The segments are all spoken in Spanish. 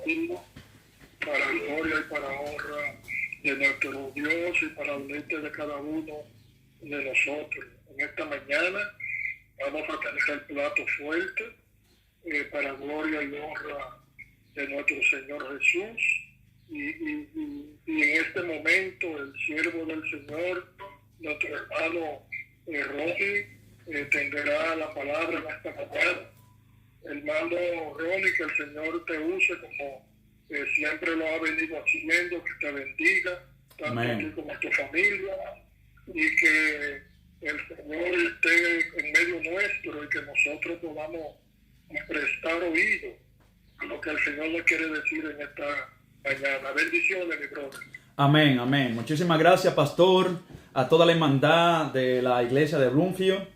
vida, para gloria y para honra de nuestro Dios y para deleite de cada uno de nosotros. En esta mañana vamos a tener el plato fuerte para gloria y honra de nuestro Señor Jesús. Y en este momento el siervo del Señor, nuestro hermano Ronnie, tendrá la palabra en esta mañana. Hermano Ronnie, que el Señor te use como siempre lo ha venido haciendo, que te bendiga, tanto a ti como a tu familia, y que el Señor esté en medio nuestro y que nosotros podamos prestar oído a lo que el Señor le quiere decir en esta mañana. Bendiciones, mi brother. Amén, amén. Muchísimas gracias, pastor, a toda la hermandad de la iglesia de Bloomfield,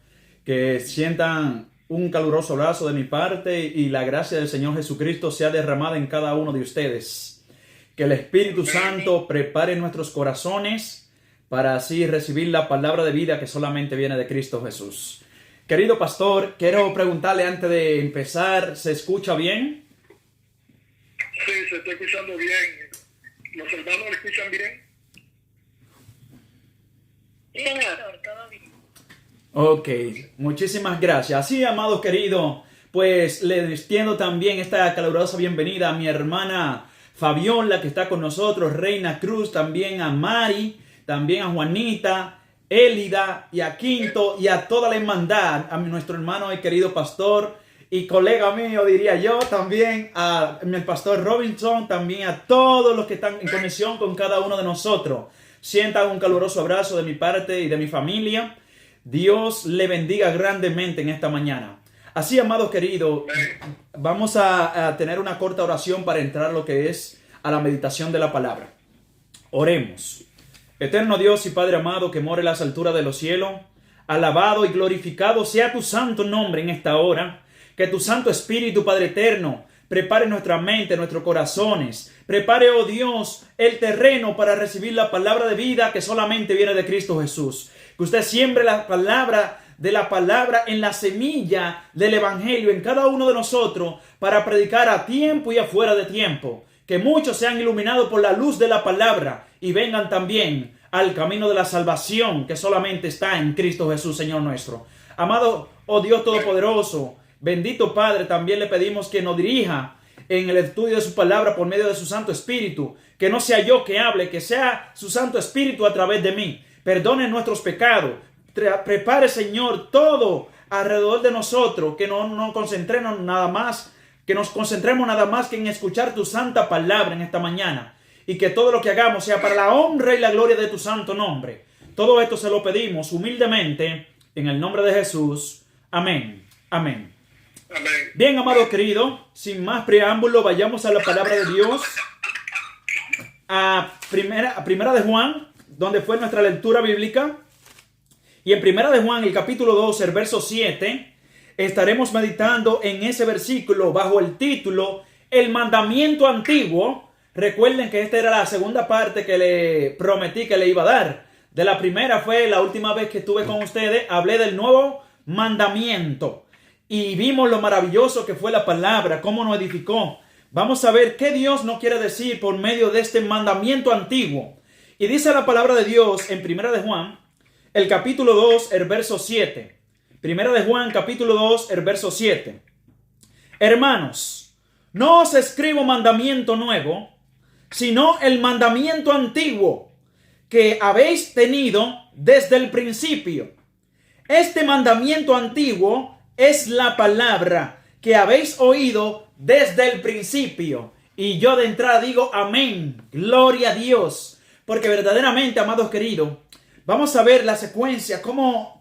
que sientan un caluroso abrazo de mi parte y la gracia del Señor Jesucristo sea derramada en cada uno de ustedes. Que el Espíritu Santo prepare nuestros corazones para así recibir la palabra de vida que solamente viene de Cristo Jesús. Querido pastor, quiero preguntarle antes de empezar, ¿se escucha bien? Sí, se está escuchando bien. ¿Los hermanos me escuchan bien? Sí, señor, todo bien. Ok, muchísimas gracias. Así, amados queridos, pues le extiendo también esta calurosa bienvenida a mi hermana Fabiola, que está con nosotros, Reina Cruz, también a Mari, también a Juanita, Élida y a Quinto y a toda la hermandad, a nuestro hermano y querido pastor y colega mío, diría yo, también a mi pastor Robinson, también a todos los que están en conexión con cada uno de nosotros. Sientan un caluroso abrazo de mi parte y de mi familia. Dios le bendiga grandemente en esta mañana. Así, amados queridos, vamos a tener una corta oración para entrar a lo que es a la meditación de la palabra. Oremos. Eterno Dios y Padre amado que mora en las alturas de los cielos, alabado y glorificado sea tu santo nombre en esta hora. Que tu Santo Espíritu, Padre eterno, prepare nuestra mente, nuestros corazones. Prepare, oh Dios, el terreno para recibir la palabra de vida que solamente viene de Cristo Jesús. Que usted siembre la palabra en la semilla del Evangelio en cada uno de nosotros para predicar a tiempo y afuera de tiempo. Que muchos sean iluminados por la luz de la palabra y vengan también al camino de la salvación que solamente está en Cristo Jesús, Señor nuestro. Amado, oh Dios Todopoderoso, bendito Padre, también le pedimos que nos dirija en el estudio de su palabra por medio de su Santo Espíritu. Que no sea yo que hable, que sea su Santo Espíritu a través de mí. Perdone nuestros pecados. Prepare, Señor, todo alrededor de nosotros. Que no nos concentremos nada más. Que nos concentremos nada más que en escuchar tu santa palabra en esta mañana. Y que todo lo que hagamos sea para la honra y la gloria de tu santo nombre. Todo esto se lo pedimos humildemente en el nombre de Jesús. Amén. Amén. Amén. Bien, amado querido, sin más preámbulo, vayamos a la palabra de Dios. A primera de Juan, donde fue nuestra lectura bíblica. Y en primera de Juan, el capítulo 2, el verso 7, estaremos meditando en ese versículo bajo el título El mandamiento antiguo. Recuerden que esta era la segunda parte que le prometí que le iba a dar. De la primera fue la última vez que estuve con ustedes, hablé del nuevo mandamiento. Y vimos lo maravilloso que fue la palabra, cómo nos edificó. Vamos a ver qué Dios nos quiere decir por medio de este mandamiento antiguo. Y dice la palabra de Dios en primera de Juan, el capítulo 2, el verso 7. Primera de Juan, capítulo 2, el verso 7. Hermanos, no os escribo mandamiento nuevo, sino el mandamiento antiguo que habéis tenido desde el principio. Este mandamiento antiguo es la palabra que habéis oído desde el principio. Y yo de entrada digo amén, gloria a Dios. Porque verdaderamente, amados queridos, vamos a ver la secuencia,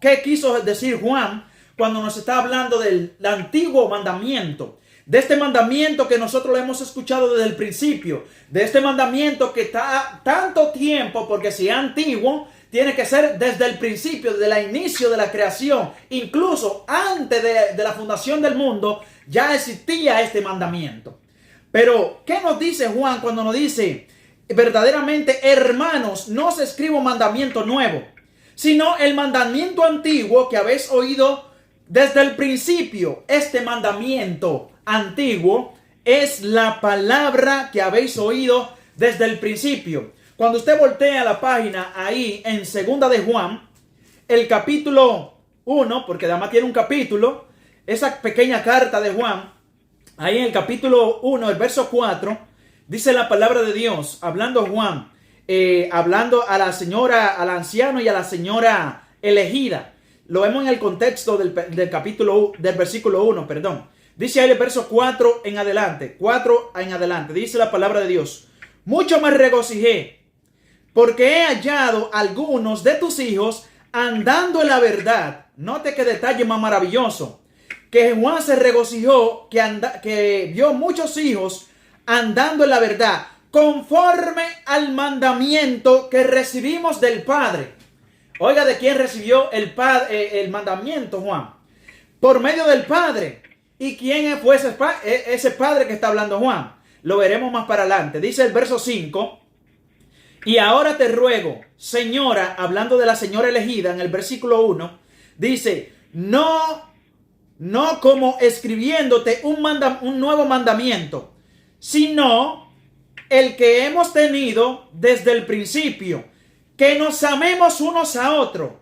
qué quiso decir Juan cuando nos está hablando del antiguo mandamiento. De este mandamiento que nosotros lo hemos escuchado desde el principio. De este mandamiento que está tanto tiempo, porque si es antiguo, tiene que ser desde el principio, desde el inicio de la creación. Incluso antes de la fundación del mundo, ya existía este mandamiento. Pero, ¿qué nos dice Juan cuando nos dice, verdaderamente, hermanos, no os escribo mandamiento nuevo, sino el mandamiento antiguo que habéis oído desde el principio? Este mandamiento antiguo es la palabra que habéis oído desde el principio. Cuando usted voltea la página ahí en segunda de Juan, el capítulo 1, porque además tiene un capítulo, esa pequeña carta de Juan, ahí en el capítulo 1, el verso 4, dice la palabra de Dios, hablando Juan, hablando a la señora, al anciano y a la señora elegida. Lo vemos en el contexto del capítulo, del versículo 1, perdón. Dice ahí el verso 4 en adelante, dice la palabra de Dios. Mucho me regocijé, porque he hallado algunos de tus hijos andando en la verdad. Note qué detalle más maravilloso. Que Juan se regocijó que vio muchos hijos andando en la verdad, conforme al mandamiento que recibimos del Padre. Oiga, ¿de quién recibió el mandamiento Juan? Por medio del Padre. ¿Y quién fue ese Padre que está hablando Juan? Lo veremos más para adelante. Dice el verso 5. Y ahora te ruego, señora, hablando de la señora elegida en el versículo 1, dice, no como escribiéndote un nuevo mandamiento, sino el que hemos tenido desde el principio, que nos amemos unos a otros.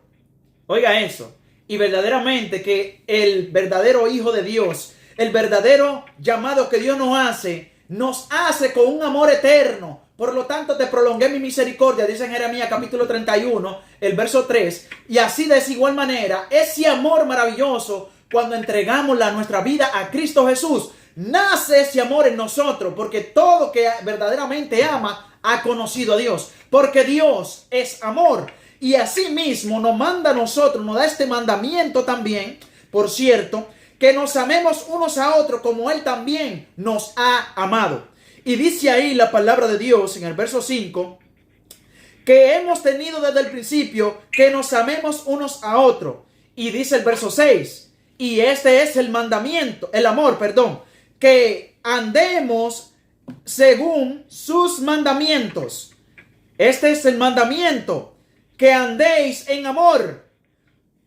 Oiga eso. Y verdaderamente que el verdadero Hijo de Dios, el verdadero llamado que Dios nos hace con un amor eterno. Por lo tanto te prolongué mi misericordia, dice en Jeremías capítulo 31, el verso 3. Y así de igual manera, ese amor maravilloso, cuando entregamos nuestra vida a Cristo Jesús, nace ese amor en nosotros, porque todo que verdaderamente ama ha conocido a Dios, porque Dios es amor. Y así mismo nos manda a nosotros, nos da este mandamiento también, por cierto, que nos amemos unos a otros como Él también nos ha amado. Y dice ahí la palabra de Dios en el verso 5, que hemos tenido desde el principio que nos amemos unos a otros. Y dice el verso 6, y este es el mandamiento, el amor, perdón, que andemos según sus mandamientos. Este es el mandamiento, que andéis en amor,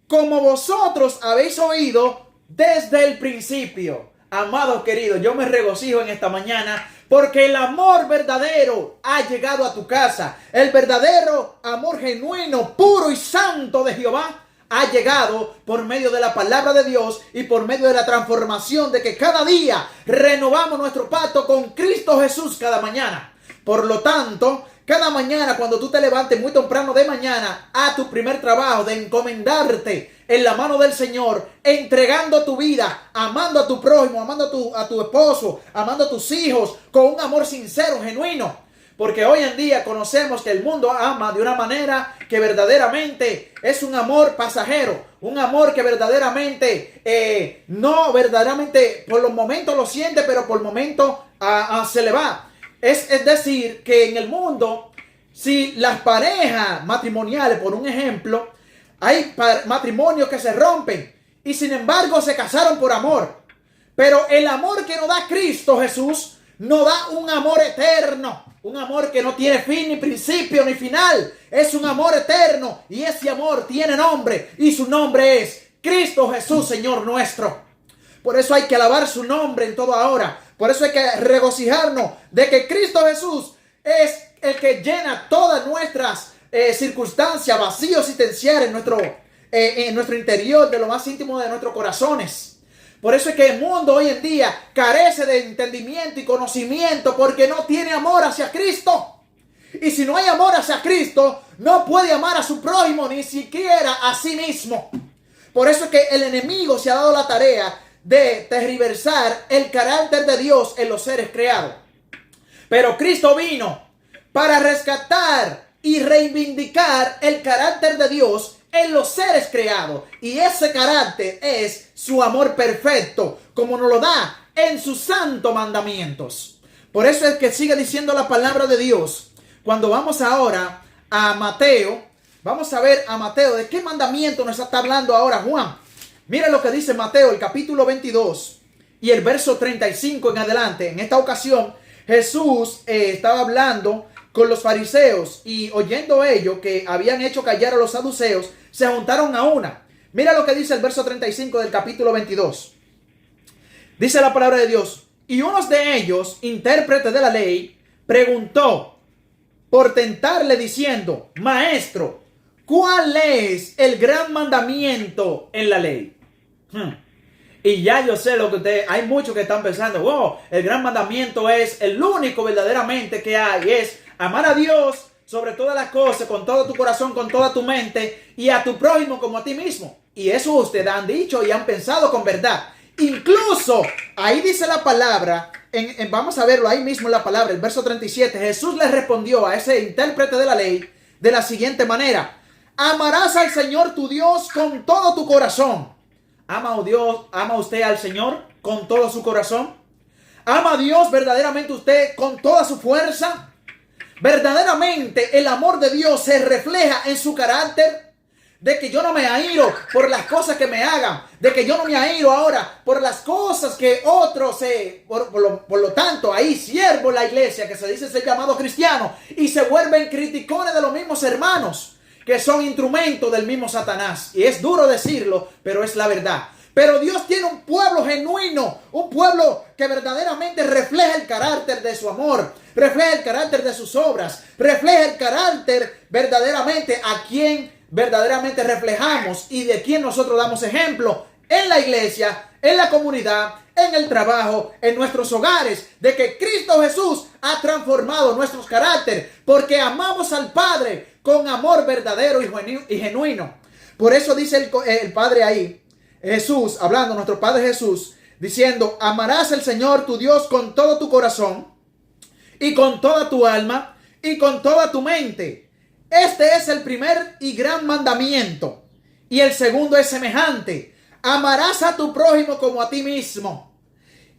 como vosotros habéis oído desde el principio. Amados queridos, yo me regocijo en esta mañana porque el amor verdadero ha llegado a tu casa. El verdadero amor genuino, puro y santo de Jehová ha llegado por medio de la palabra de Dios y por medio de la transformación de que cada día renovamos nuestro pacto con Cristo Jesús cada mañana. Por lo tanto, cada mañana cuando tú te levantes muy temprano de mañana a tu primer trabajo de encomendarte en la mano del Señor, entregando tu vida, amando a tu prójimo, amando a tu esposo, amando a tus hijos con un amor sincero, genuino. Porque hoy en día conocemos que el mundo ama de una manera que verdaderamente es un amor pasajero, un amor que verdaderamente no verdaderamente por los momentos lo siente, pero por momentos se le va. Es decir, que en el mundo, si las parejas matrimoniales, por un ejemplo, hay matrimonios que se rompen y sin embargo se casaron por amor. Pero el amor que nos da Cristo Jesús nos da un amor eterno. Un amor que no tiene fin, ni principio, ni final. Es un amor eterno y ese amor tiene nombre y su nombre es Cristo Jesús, Señor nuestro. Por eso hay que alabar su nombre en todo ahora. Por eso hay que regocijarnos de que Cristo Jesús es el que llena todas nuestras circunstancias, vacíos existenciales en nuestro interior, de lo más íntimo de nuestros corazones. Por eso es que el mundo hoy en día carece de entendimiento y conocimiento porque no tiene amor hacia Cristo. Y si no hay amor hacia Cristo, no puede amar a su prójimo, ni siquiera a sí mismo. Por eso es que el enemigo se ha dado la tarea de tergiversar el carácter de Dios en los seres creados. Pero Cristo vino para rescatar y reivindicar el carácter de Dios en los seres creados. Y ese carácter es su amor perfecto, como nos lo da en sus santos mandamientos. Por eso es que sigue diciendo la palabra de Dios. Cuando vamos ahora a Mateo, vamos a ver a Mateo, ¿de qué mandamiento nos está hablando ahora Juan? Mira lo que dice Mateo, el capítulo 22 y el verso 35 en adelante. En esta ocasión, Jesús estaba hablando con los fariseos y oyendo ellos que habían hecho callar a los saduceos, se juntaron a una. Mira lo que dice el verso 35 del capítulo 22. Dice la palabra de Dios: Y uno de ellos, intérprete de la ley, preguntó por tentarle diciendo: Maestro, ¿cuál es el gran mandamiento en la ley? Y ya yo sé lo que hay muchos que están pensando: wow, el gran mandamiento es el único verdaderamente que hay, es amar a Dios sobre todas las cosas, con todo tu corazón, con toda tu mente, y a tu prójimo como a ti mismo. Y eso ustedes han dicho y han pensado con verdad. Incluso ahí dice la palabra, vamos a verlo ahí mismo en la palabra, el verso 37. Jesús le respondió a ese intérprete de la ley de la siguiente manera: amarás al Señor tu Dios con todo tu corazón. ¿Ama usted al Señor con todo su corazón? ¿Ama a Dios verdaderamente usted con toda su fuerza? Verdaderamente el amor de Dios se refleja en su carácter, de que yo no me airo por las cosas que me hagan, de que yo no me airo ahora por las cosas que otros por lo tanto ahí siervo la iglesia que se dice ser llamado cristiano y se vuelven criticones de los mismos hermanos que son instrumentos del mismo Satanás. Y es duro decirlo, pero es la verdad. Pero Dios tiene un pueblo genuino, un pueblo que verdaderamente refleja el carácter de su amor, refleja el carácter de sus obras, refleja el carácter verdaderamente a quien verdaderamente reflejamos y de quien nosotros damos ejemplo en la iglesia, en la comunidad, en el trabajo, en nuestros hogares, de que Cristo Jesús ha transformado nuestros caracteres porque amamos al Padre con amor verdadero y genuino. Por eso dice el Padre ahí, Jesús, hablando, nuestro Padre Jesús, diciendo: amarás al Señor tu Dios con todo tu corazón y con toda tu alma y con toda tu mente. Este es el primer y gran mandamiento. Y el segundo es semejante: amarás a tu prójimo como a ti mismo.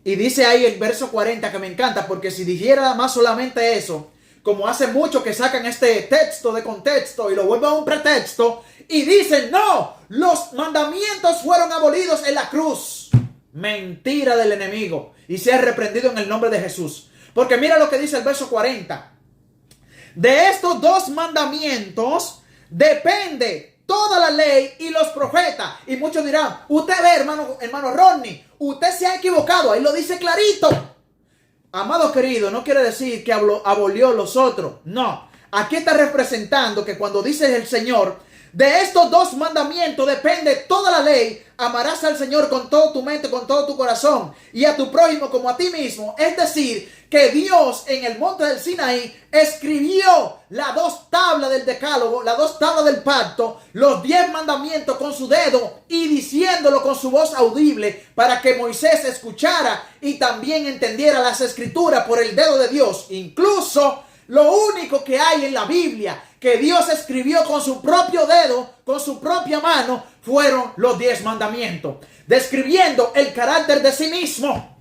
Y dice ahí el verso 40 que me encanta, porque si dijera más solamente eso, como hace mucho que sacan este texto de contexto y lo vuelven a un pretexto y dicen: no, los mandamientos fueron abolidos en la cruz. Mentira del enemigo, y sea reprendido en el nombre de Jesús. Porque mira lo que dice el verso 40. De estos dos mandamientos depende toda la ley y los profetas. Y muchos dirán: usted ve, hermano Rodney, usted se ha equivocado. Ahí lo dice clarito. Amado querido, no quiere decir que abolió los otros. No. Aquí está representando que cuando dice el Señor: de estos dos mandamientos depende toda la ley. Amarás al Señor con toda tu mente, con todo tu corazón, y a tu prójimo como a ti mismo. Es decir, que Dios en el monte del Sinaí escribió las dos tablas del decálogo, las dos tablas del pacto, los 10 mandamientos con su dedo y diciéndolo con su voz audible para que Moisés escuchara y también entendiera las escrituras por el dedo de Dios. Incluso lo único que hay en la Biblia que Dios escribió con su propio dedo, con su propia mano, fueron los 10 mandamientos, describiendo el carácter de sí mismo,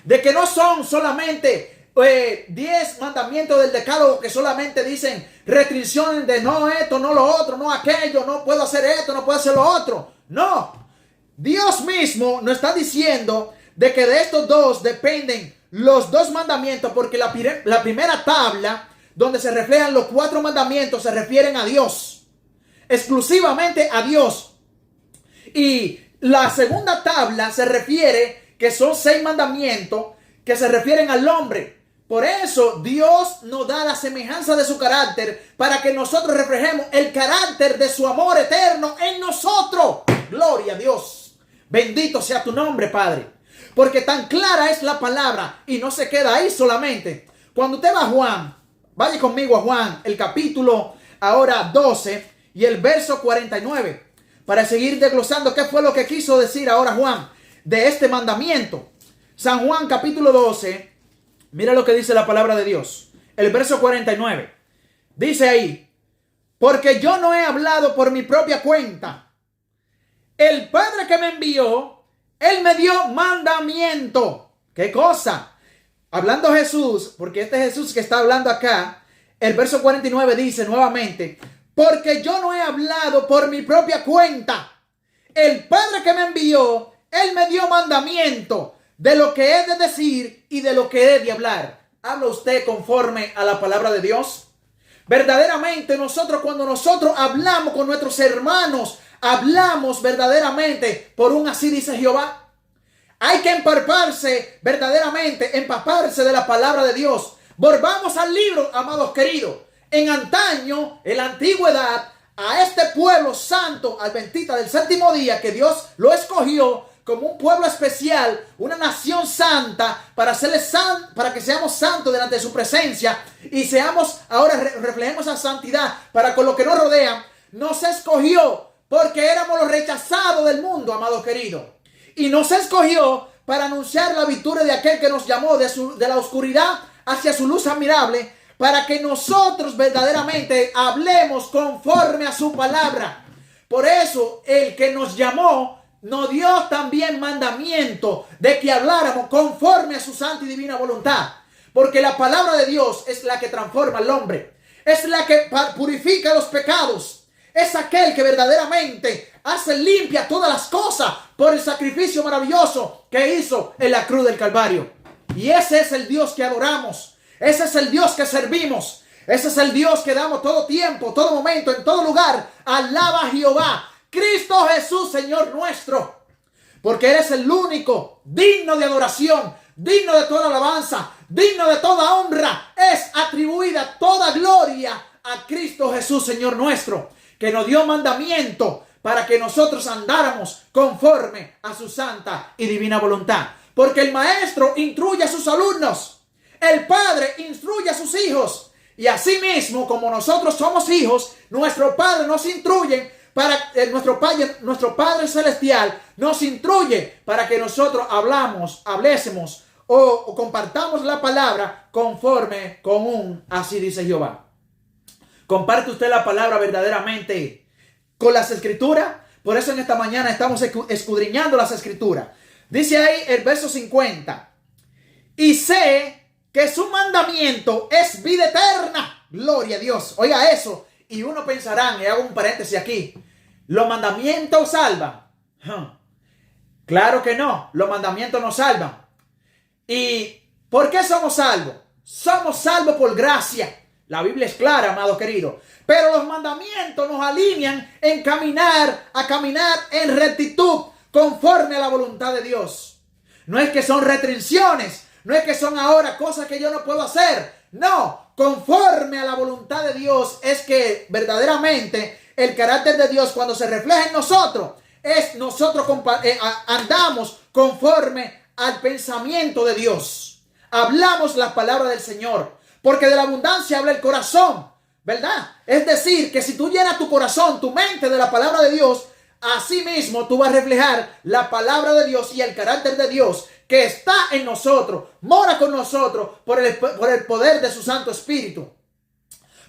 de que no son solamente 10 mandamientos del decálogo que solamente dicen restricciones de no esto, no lo otro, no aquello, no puedo hacer esto, no puedo hacer lo otro. No, Dios mismo nos está diciendo de que de estos dos dependen los 2 mandamientos, porque la primera tabla donde se reflejan los 4 mandamientos se refieren a Dios, exclusivamente a Dios. Y la segunda tabla se refiere que son 6 mandamientos que se refieren al hombre. Por eso Dios nos da la semejanza de su carácter para que nosotros reflejemos el carácter de su amor eterno en nosotros. Gloria a Dios. Bendito sea tu nombre, Padre. Porque tan clara es la palabra y no se queda ahí solamente. Cuando usted va a Juan, vaya conmigo a Juan, el capítulo ahora 12 y el verso 49, para seguir desglosando qué fue lo que quiso decir ahora Juan de este mandamiento. San Juan capítulo 12, mira lo que dice la palabra de Dios. El verso 49, dice ahí: porque yo no he hablado por mi propia cuenta. El Padre que me envió, Él me dio mandamiento. ¿Qué cosa? Hablando Jesús, porque este Jesús que está hablando acá, el verso 49 dice nuevamente: porque yo no he hablado por mi propia cuenta. El Padre que me envió, Él me dio mandamiento de lo que he de decir y de lo que he de hablar. ¿Habla usted conforme a la palabra de Dios? Verdaderamente cuando nosotros hablamos con nuestros hermanos, hablamos verdaderamente por un así dice Jehová. Hay que empaparse verdaderamente, empaparse de la palabra de Dios. Volvamos al libro, amados queridos. En antaño, en la antigüedad, a este pueblo santo, adventista del séptimo día, que Dios lo escogió como un pueblo especial, una nación santa, para que seamos santos delante de su presencia y seamos, ahora reflejemos esa santidad para con lo que nos rodean. Nos escogió porque éramos los rechazados del mundo, amados queridos. Y nos escogió para anunciar la victoria de aquel que nos llamó de la oscuridad hacia su luz admirable, para que nosotros verdaderamente hablemos conforme a su palabra. Por eso el que nos llamó nos dio también mandamiento de que habláramos conforme a su santa y divina voluntad. Porque la palabra de Dios es la que transforma al hombre. Es la que purifica los pecados. Es aquel que verdaderamente hace limpia todas las cosas por el sacrificio maravilloso que hizo en la cruz del Calvario. Y ese es el Dios que adoramos. Ese es el Dios que servimos. Ese es el Dios que damos todo tiempo, todo momento, en todo lugar. Alaba a Jehová, Cristo Jesús, Señor nuestro. Porque eres el único digno de adoración, digno de toda alabanza, digno de toda honra. Es atribuida toda gloria a Cristo Jesús, Señor nuestro, que nos dio mandamiento para que nosotros andáramos conforme a su santa y divina voluntad. Porque el maestro instruye a sus alumnos. El padre instruye a sus hijos. Y así mismo, como nosotros somos hijos, nuestro Padre nos instruye nuestro Padre Celestial nos instruye para que nosotros hablésemos o compartamos la palabra conforme con un así dice Jehová. ¿Comparte usted la palabra verdaderamente con las escrituras? Por eso en esta mañana estamos escudriñando las escrituras. Dice ahí el verso 50. Y sé que su mandamiento es vida eterna. Gloria a Dios. Oiga eso. Y uno pensará, y hago un paréntesis aquí, ¿los mandamientos salvan? Claro que no. Los mandamientos no salvan. ¿Y por qué somos salvos? Somos salvos por gracia. La Biblia es clara, amado querido. Pero los mandamientos nos alinean a caminar en rectitud conforme a la voluntad de Dios. No es que son restricciones. No es que son ahora cosas que yo no puedo hacer. No, conforme a la voluntad de Dios es que verdaderamente el carácter de Dios cuando se refleja en nosotros, nosotros andamos conforme al pensamiento de Dios. Hablamos la palabra del Señor, porque de la abundancia habla el corazón, ¿verdad? Es decir, que si tú llenas tu corazón, tu mente de la palabra de Dios, así mismo tú vas a reflejar la palabra de Dios y el carácter de Dios que está en nosotros, mora con nosotros por el poder de su Santo Espíritu.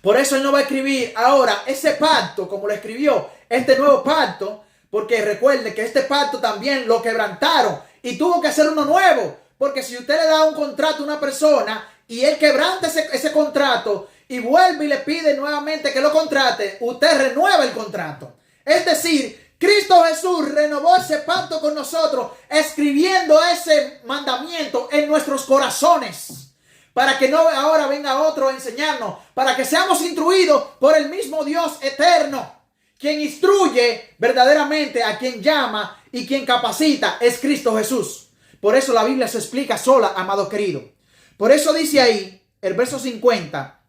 Por eso Él no va a escribir ahora ese pacto como lo escribió, este nuevo pacto, porque recuerde que este pacto también lo quebrantaron y tuvo que hacer uno nuevo. Porque si usted le da un contrato a una persona y él quebranta ese contrato y vuelve y le pide nuevamente que lo contrate, usted renueva el contrato. Es decir, Cristo Jesús renovó ese pacto con nosotros, escribiendo ese mandamiento en nuestros corazones, para que no ahora venga otro a enseñarnos, para que seamos instruidos por el mismo Dios eterno, quien instruye verdaderamente a quien llama y quien capacita es Cristo Jesús. Por eso la Biblia se explica sola, amado querido. Por eso dice ahí, el verso 50,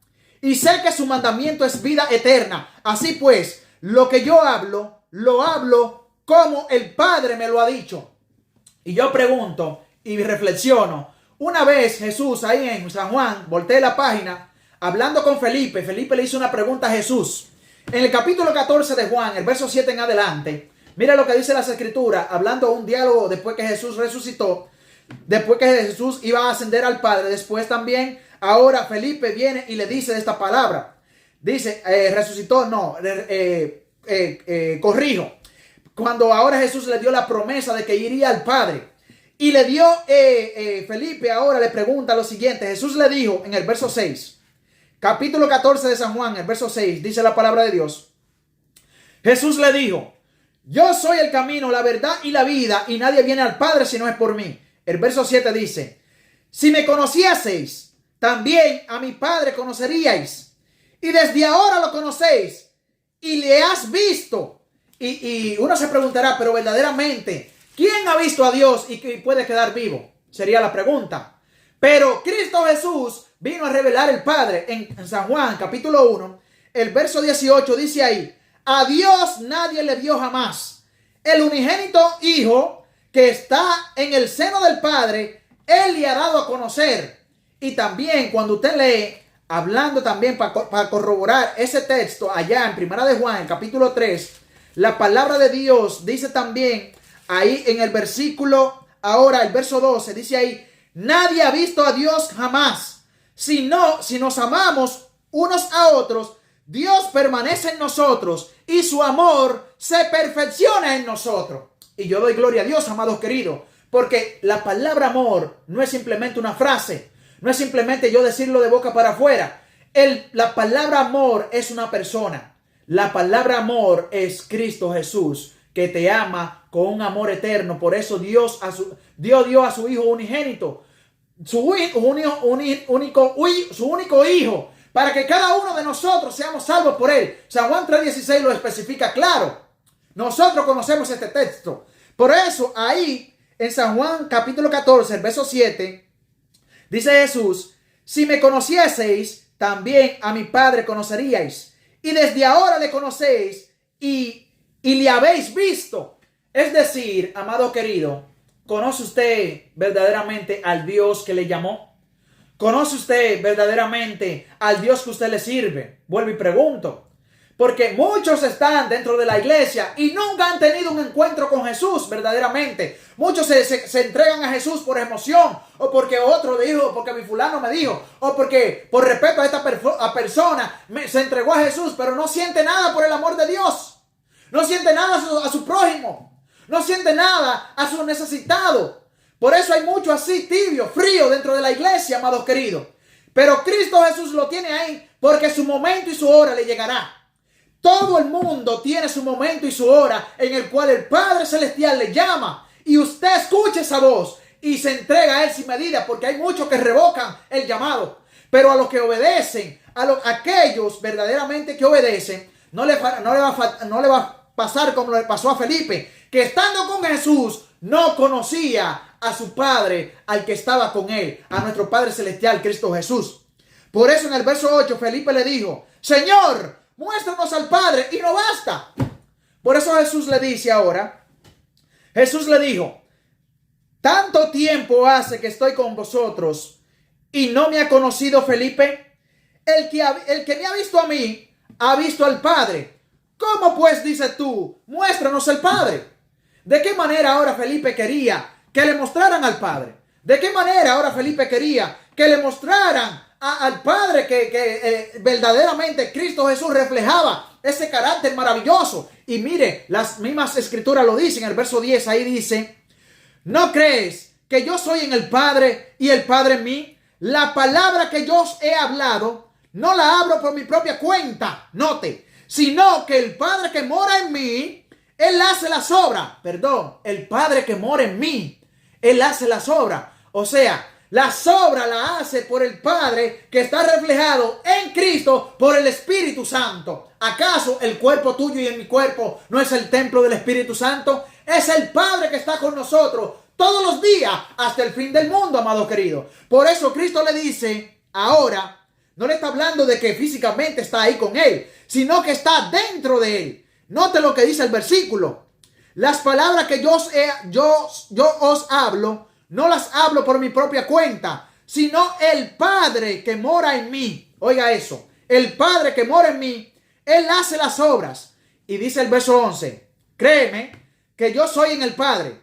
y sé que su mandamiento es vida eterna. Así pues, lo que yo hablo, lo hablo como el Padre me lo ha dicho. Y yo pregunto y reflexiono. Una vez Jesús ahí en San Juan, volteé la página, hablando con Felipe. Felipe le hizo una pregunta a Jesús. En el capítulo 14 de Juan, el verso 7 en adelante, mira lo que dice las escrituras, hablando un diálogo después que Jesús resucitó, después que Jesús iba a ascender al Padre. Después también, ahora Felipe viene y le dice esta palabra. Dice, resucitó, no, corrijo. Cuando ahora Jesús le dio la promesa de que iría al Padre. Y le dio, Felipe ahora le pregunta lo siguiente. Jesús le dijo en el verso 6. Capítulo 14 de San Juan, el verso 6. Dice la palabra de Dios. Jesús le dijo, yo soy el camino, la verdad y la vida. Y nadie viene al Padre si no es por mí. El verso 7 dice, si me conocieseis, también a mi Padre conoceríais. Y desde ahora lo conocéis y le has visto. Y uno se preguntará, pero verdaderamente, ¿Quién ha visto a Dios y que puede quedar vivo? Sería la pregunta. Pero Cristo Jesús vino a revelar el Padre. En San Juan capítulo 1, el verso 18 dice ahí: a Dios nadie le vio jamás. El unigénito Hijo que está en el seno del Padre, Él le ha dado a conocer. Y también cuando usted lee, hablando también para corroborar ese texto allá en Primera de Juan, el capítulo 3, la palabra de Dios dice también ahí en el versículo, ahora el verso 12, dice ahí: nadie ha visto a Dios jamás. Si nos amamos unos a otros, Dios permanece en nosotros y su amor se perfecciona en nosotros. Y yo doy gloria a Dios, amados queridos, porque la palabra amor no es simplemente una frase, no es simplemente yo decirlo de boca para afuera. La palabra amor es una persona. La palabra amor es Cristo Jesús, que te ama con un amor eterno. Por eso Dios dio a su Hijo unigénito, su único Hijo, para que cada uno de nosotros seamos salvos por Él. San Juan 3:16 lo especifica claro. Nosotros conocemos este texto. Por eso ahí en San Juan capítulo 14, el verso 7, dice Jesús: si me conocieseis, también a mi Padre conoceríais. Y desde ahora le conocéis y le habéis visto. Es decir, amado querido, ¿conoce usted verdaderamente al Dios que le llamó? ¿Conoce usted verdaderamente al Dios que usted le sirve? Vuelvo y pregunto. Porque muchos están dentro de la iglesia y nunca han tenido un encuentro con Jesús verdaderamente. Muchos se entregan a Jesús por emoción, o porque otro dijo, porque mi fulano me dijo, o porque por respeto a esta persona se entregó a Jesús, pero no siente nada por el amor de Dios. No siente nada a su prójimo. No siente nada a su necesitado. Por eso hay mucho así tibio, frío dentro de la iglesia, amados queridos. Pero Cristo Jesús lo tiene ahí porque su momento y su hora le llegará. Todo el mundo tiene su momento y su hora en el cual el Padre Celestial le llama. Y usted escucha esa voz y se entrega a Él sin medida, porque hay muchos que revocan el llamado. Pero a los que obedecen, aquellos verdaderamente que obedecen, no le va a pasar como le pasó a Felipe, que estando con Jesús no conocía a su Padre, al que estaba con él, a nuestro Padre Celestial, Cristo Jesús. Por eso en el verso 8 Felipe le dijo: Señor, muéstranos al Padre y no basta. Por eso Jesús le dice ahora, Jesús le dijo: tanto tiempo hace que estoy con vosotros y no me ha conocido Felipe. El que me ha visto a mí, ha visto al Padre. ¿Cómo pues dices tú, muéstranos al Padre? ¿De qué manera ahora Felipe quería que le mostraran al Padre? ¿De qué manera ahora Felipe quería que le mostraran al Padre que verdaderamente Cristo Jesús reflejaba ese carácter maravilloso? Y mire, las mismas escrituras lo dicen, en el verso 10 ahí dice: ¿no crees que yo soy en el Padre y el Padre en mí? La palabra que yo os he hablado no la hablo por mi propia cuenta, note, sino que el Padre que mora en mí, Él hace las obras. Perdón, el Padre que mora en mí, Él hace las obras. O sea, las obras las hace por el Padre que está reflejado en Cristo por el Espíritu Santo. ¿Acaso el cuerpo tuyo y en mi cuerpo no es el templo del Espíritu Santo? Es el Padre que está con nosotros todos los días hasta el fin del mundo, amado querido. Por eso Cristo le dice ahora, no le está hablando de que físicamente está ahí con Él, sino que está dentro de Él. Note lo que dice el versículo: las palabras que yo os hablo, no las hablo por mi propia cuenta, sino el Padre que mora en mí. Oiga eso, el Padre que mora en mí, Él hace las obras. Y dice el verso 11, créeme que yo soy en el Padre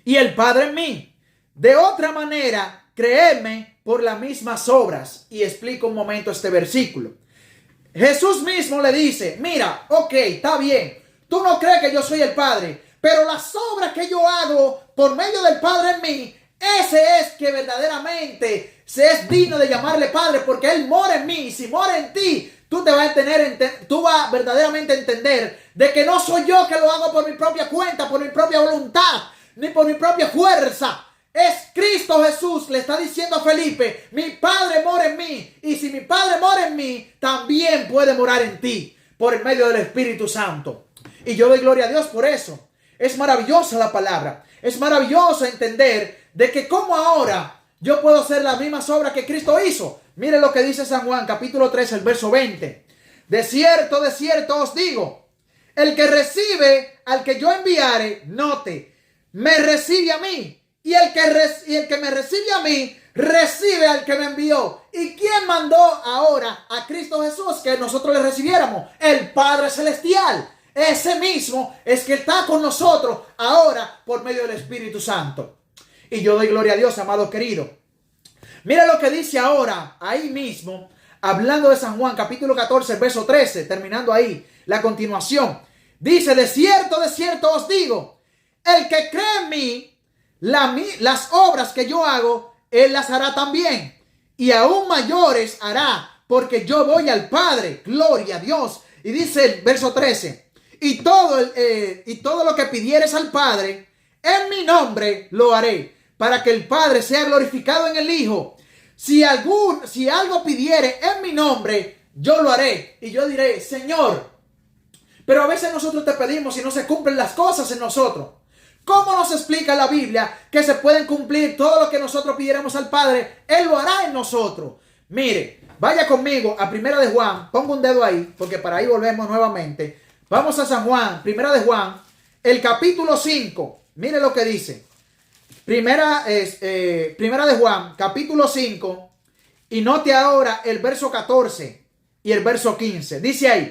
y el Padre en mí. De otra manera, créeme por las mismas obras. Y explico un momento este versículo. Jesús mismo le dice: mira, ok, está bien, tú no crees que yo soy el Padre, pero las obras que yo hago por medio del Padre en mí, ese es que verdaderamente se es digno de llamarle Padre, porque Él mora en mí. Y si mora en ti, tú vas verdaderamente a entender de que no soy yo que lo hago por mi propia cuenta, por mi propia voluntad, ni por mi propia fuerza. Es Cristo Jesús, le está diciendo a Felipe: mi Padre mora en mí, y si mi Padre mora en mí, también puede morar en ti, por el medio del Espíritu Santo. Y yo doy gloria a Dios por eso. Es maravillosa la palabra. Es maravilloso entender de que como ahora yo puedo hacer las mismas obras que Cristo hizo. Mire lo que dice San Juan, capítulo 3, el verso 20. De cierto os digo, el que recibe al que yo enviare, note, me recibe a mí. Y el que me recibe a mí, recibe al que me envió. ¿Y quién mandó ahora a Cristo Jesús que nosotros le recibiéramos? El Padre Celestial. Ese mismo es que está con nosotros ahora por medio del Espíritu Santo. Y yo doy gloria a Dios, amado querido. Mira lo que dice ahora, ahí mismo, hablando de San Juan, capítulo 14, verso 13, terminando ahí, la continuación. Dice, de cierto os digo, el que cree en mí, las obras que yo hago, él las hará también. Y aún mayores hará, porque yo voy al Padre. Gloria a Dios. Y dice el verso 13, y todo lo que pidieres al Padre, en mi nombre lo haré, para que el Padre sea glorificado en el Hijo. Si algo pidiere en mi nombre, yo lo haré. Y yo diré, Señor, pero a veces nosotros te pedimos y no se cumplen las cosas en nosotros. ¿Cómo nos explica la Biblia que se pueden cumplir todo lo que nosotros pidiéramos al Padre? Él lo hará en nosotros. Mire, vaya conmigo a Primera de Juan. Pongo un dedo ahí, porque para ahí volvemos nuevamente. Vamos a San Juan, Primera de Juan, el capítulo 5. Mire lo que dice. Primera de Juan, capítulo 5. Y note ahora el verso 14 y el verso 15. Dice ahí.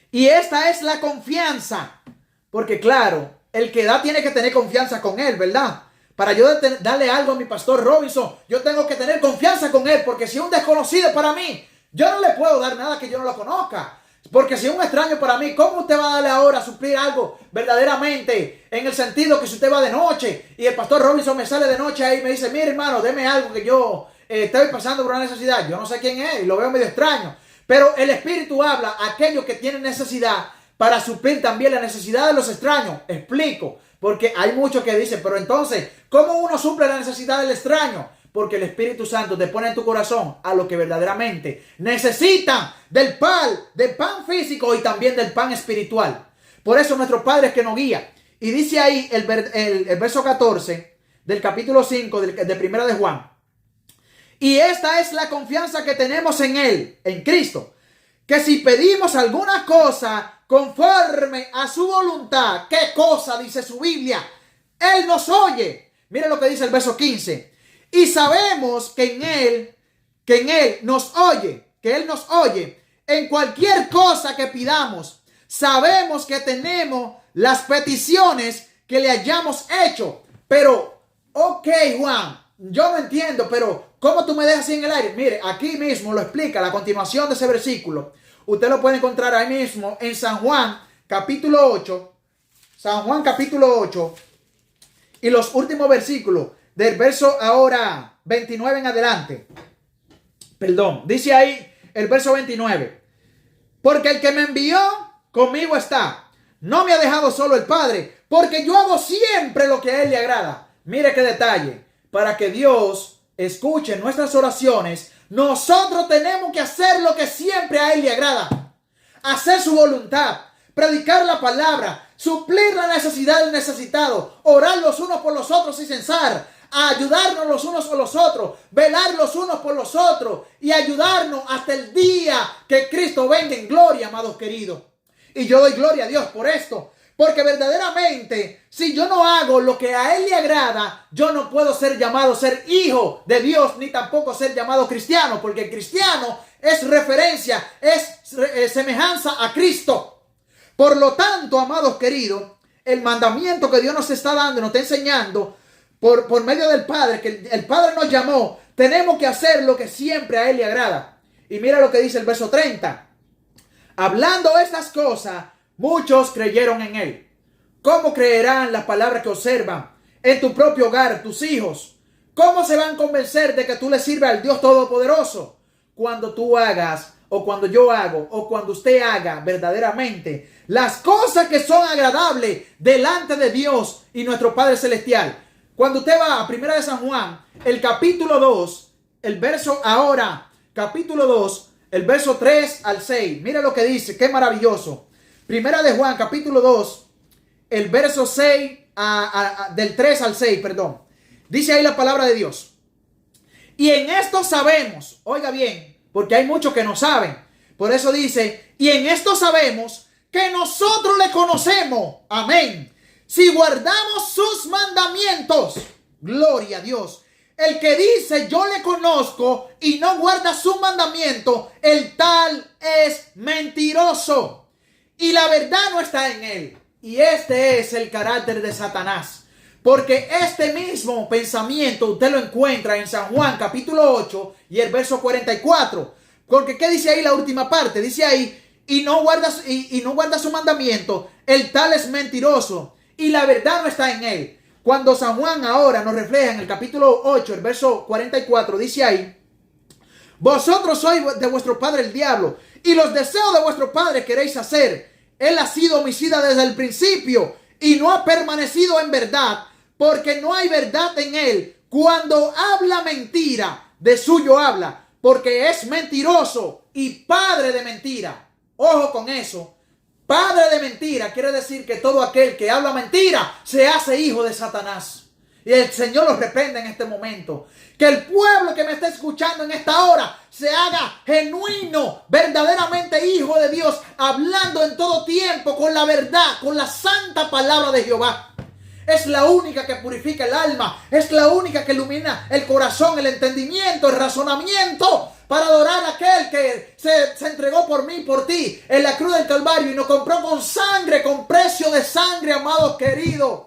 Y esta es la confianza. Porque claro, el que da tiene que tener confianza con él, ¿verdad? Para yo darle algo a mi pastor Robinson, yo tengo que tener confianza con él. Porque si es un desconocido para mí, yo no le puedo dar nada que yo no lo conozca. Porque si es un extraño para mí, ¿cómo usted va a darle ahora a suplir algo verdaderamente? En el sentido que si usted va de noche y el pastor Robinson me sale de noche ahí y me dice, mire hermano, deme algo que yo estoy pasando por una necesidad. Yo no sé quién es y lo veo medio extraño. Pero el Espíritu habla a aquellos que tienen necesidad para suplir también la necesidad de los extraños. Explico, porque hay muchos que dicen, pero entonces, ¿cómo uno suple la necesidad del extraño? Porque el Espíritu Santo te pone en tu corazón a lo que verdaderamente necesitan del pan físico y también del pan espiritual. Por eso nuestro Padre es que nos guía. Y dice ahí el verso 14 del capítulo 5 de Primera de Juan. Y esta es la confianza que tenemos en Él, en Cristo, que si pedimos alguna cosa conforme a su voluntad, ¿qué cosa dice su Biblia? Él nos oye. Mire lo que dice el verso 15. Y sabemos que en Él nos oye, que Él nos oye en cualquier cosa que pidamos. Sabemos que tenemos las peticiones que le hayamos hecho. Pero, ok, Juan, yo no entiendo, pero ¿cómo tú me dejas así en el aire? Mire, aquí mismo lo explica la continuación de ese versículo. Usted lo puede encontrar ahí mismo en San Juan, capítulo 8. San Juan, capítulo 8. Y los últimos versículos del verso ahora 29 en adelante. Perdón, dice ahí el verso 29. Porque el que me envió conmigo está. No me ha dejado solo el Padre, porque yo hago siempre lo que a Él le agrada. Mire qué detalle. Para que Dios escuche nuestras oraciones, nosotros tenemos que hacer lo que siempre a Él le agrada. Hacer su voluntad, predicar la palabra, suplir la necesidad del necesitado, orar los unos por los otros sin cesar, ayudarnos los unos por los otros, velar los unos por los otros y ayudarnos hasta el día que Cristo venga en gloria, amados queridos. Y yo doy gloria a Dios por esto, porque verdaderamente si yo no hago lo que a Él le agrada, yo no puedo ser llamado ser hijo de Dios, ni tampoco ser llamado cristiano, porque el cristiano es referencia, es semejanza a Cristo. Por lo tanto, amados queridos, el mandamiento que Dios nos está dando, nos está enseñando por medio del Padre, que el Padre nos llamó, tenemos que hacer lo que siempre a Él le agrada. Y mira lo que dice el verso 30. Hablando estas cosas, muchos creyeron en Él. ¿Cómo creerán las palabras que observan en tu propio hogar, tus hijos? ¿Cómo se van a convencer de que tú le sirves al Dios Todopoderoso? Cuando tú hagas, o cuando yo hago, o cuando usted haga verdaderamente las cosas que son agradables delante de Dios y nuestro Padre Celestial. Cuando usted va a Primera de San Juan, el capítulo 2, el verso ahora, capítulo 2, el verso 3 al 6. Mira lo que dice, qué maravilloso. Primera de Juan, capítulo 2, el verso 6, del 3 al 6, perdón. Dice ahí la palabra de Dios. Y en esto sabemos, oiga bien, porque hay muchos que no saben. Por eso dice, y en esto sabemos que nosotros le conocemos. Amén. Si guardamos sus mandamientos. Gloria a Dios. El que dice yo le conozco y no guarda su mandamiento, el tal es mentiroso. Y la verdad no está en él. Y este es el carácter de Satanás. Porque este mismo pensamiento usted lo encuentra en San Juan capítulo 8 y el verso 44. Porque ¿qué dice ahí la última parte? Dice ahí, y no guarda su mandamiento, el tal es mentiroso y la verdad no está en él. Cuando San Juan ahora nos refleja en el capítulo 8, el verso 44, dice ahí, vosotros sois de vuestro padre el diablo y los deseos de vuestro padre queréis hacer. Él ha sido homicida desde el principio y no ha permanecido en verdad, porque no hay verdad en él. Cuando habla mentira, de suyo habla, porque es mentiroso y padre de mentira. Ojo con eso. Padre de mentira quiere decir que todo aquel que habla mentira se hace hijo de Satanás. Y el Señor los reprende en este momento. Que el pueblo que me está escuchando en esta hora se haga genuino, verdaderamente hijo de Dios, hablando en todo tiempo con la verdad, con la santa palabra de Jehová. Es la única que purifica el alma, es la única que ilumina el corazón, el entendimiento, el razonamiento, para adorar a aquel que se entregó por mí y por ti en la cruz del Calvario y nos compró con sangre, con precio de sangre, amados queridos.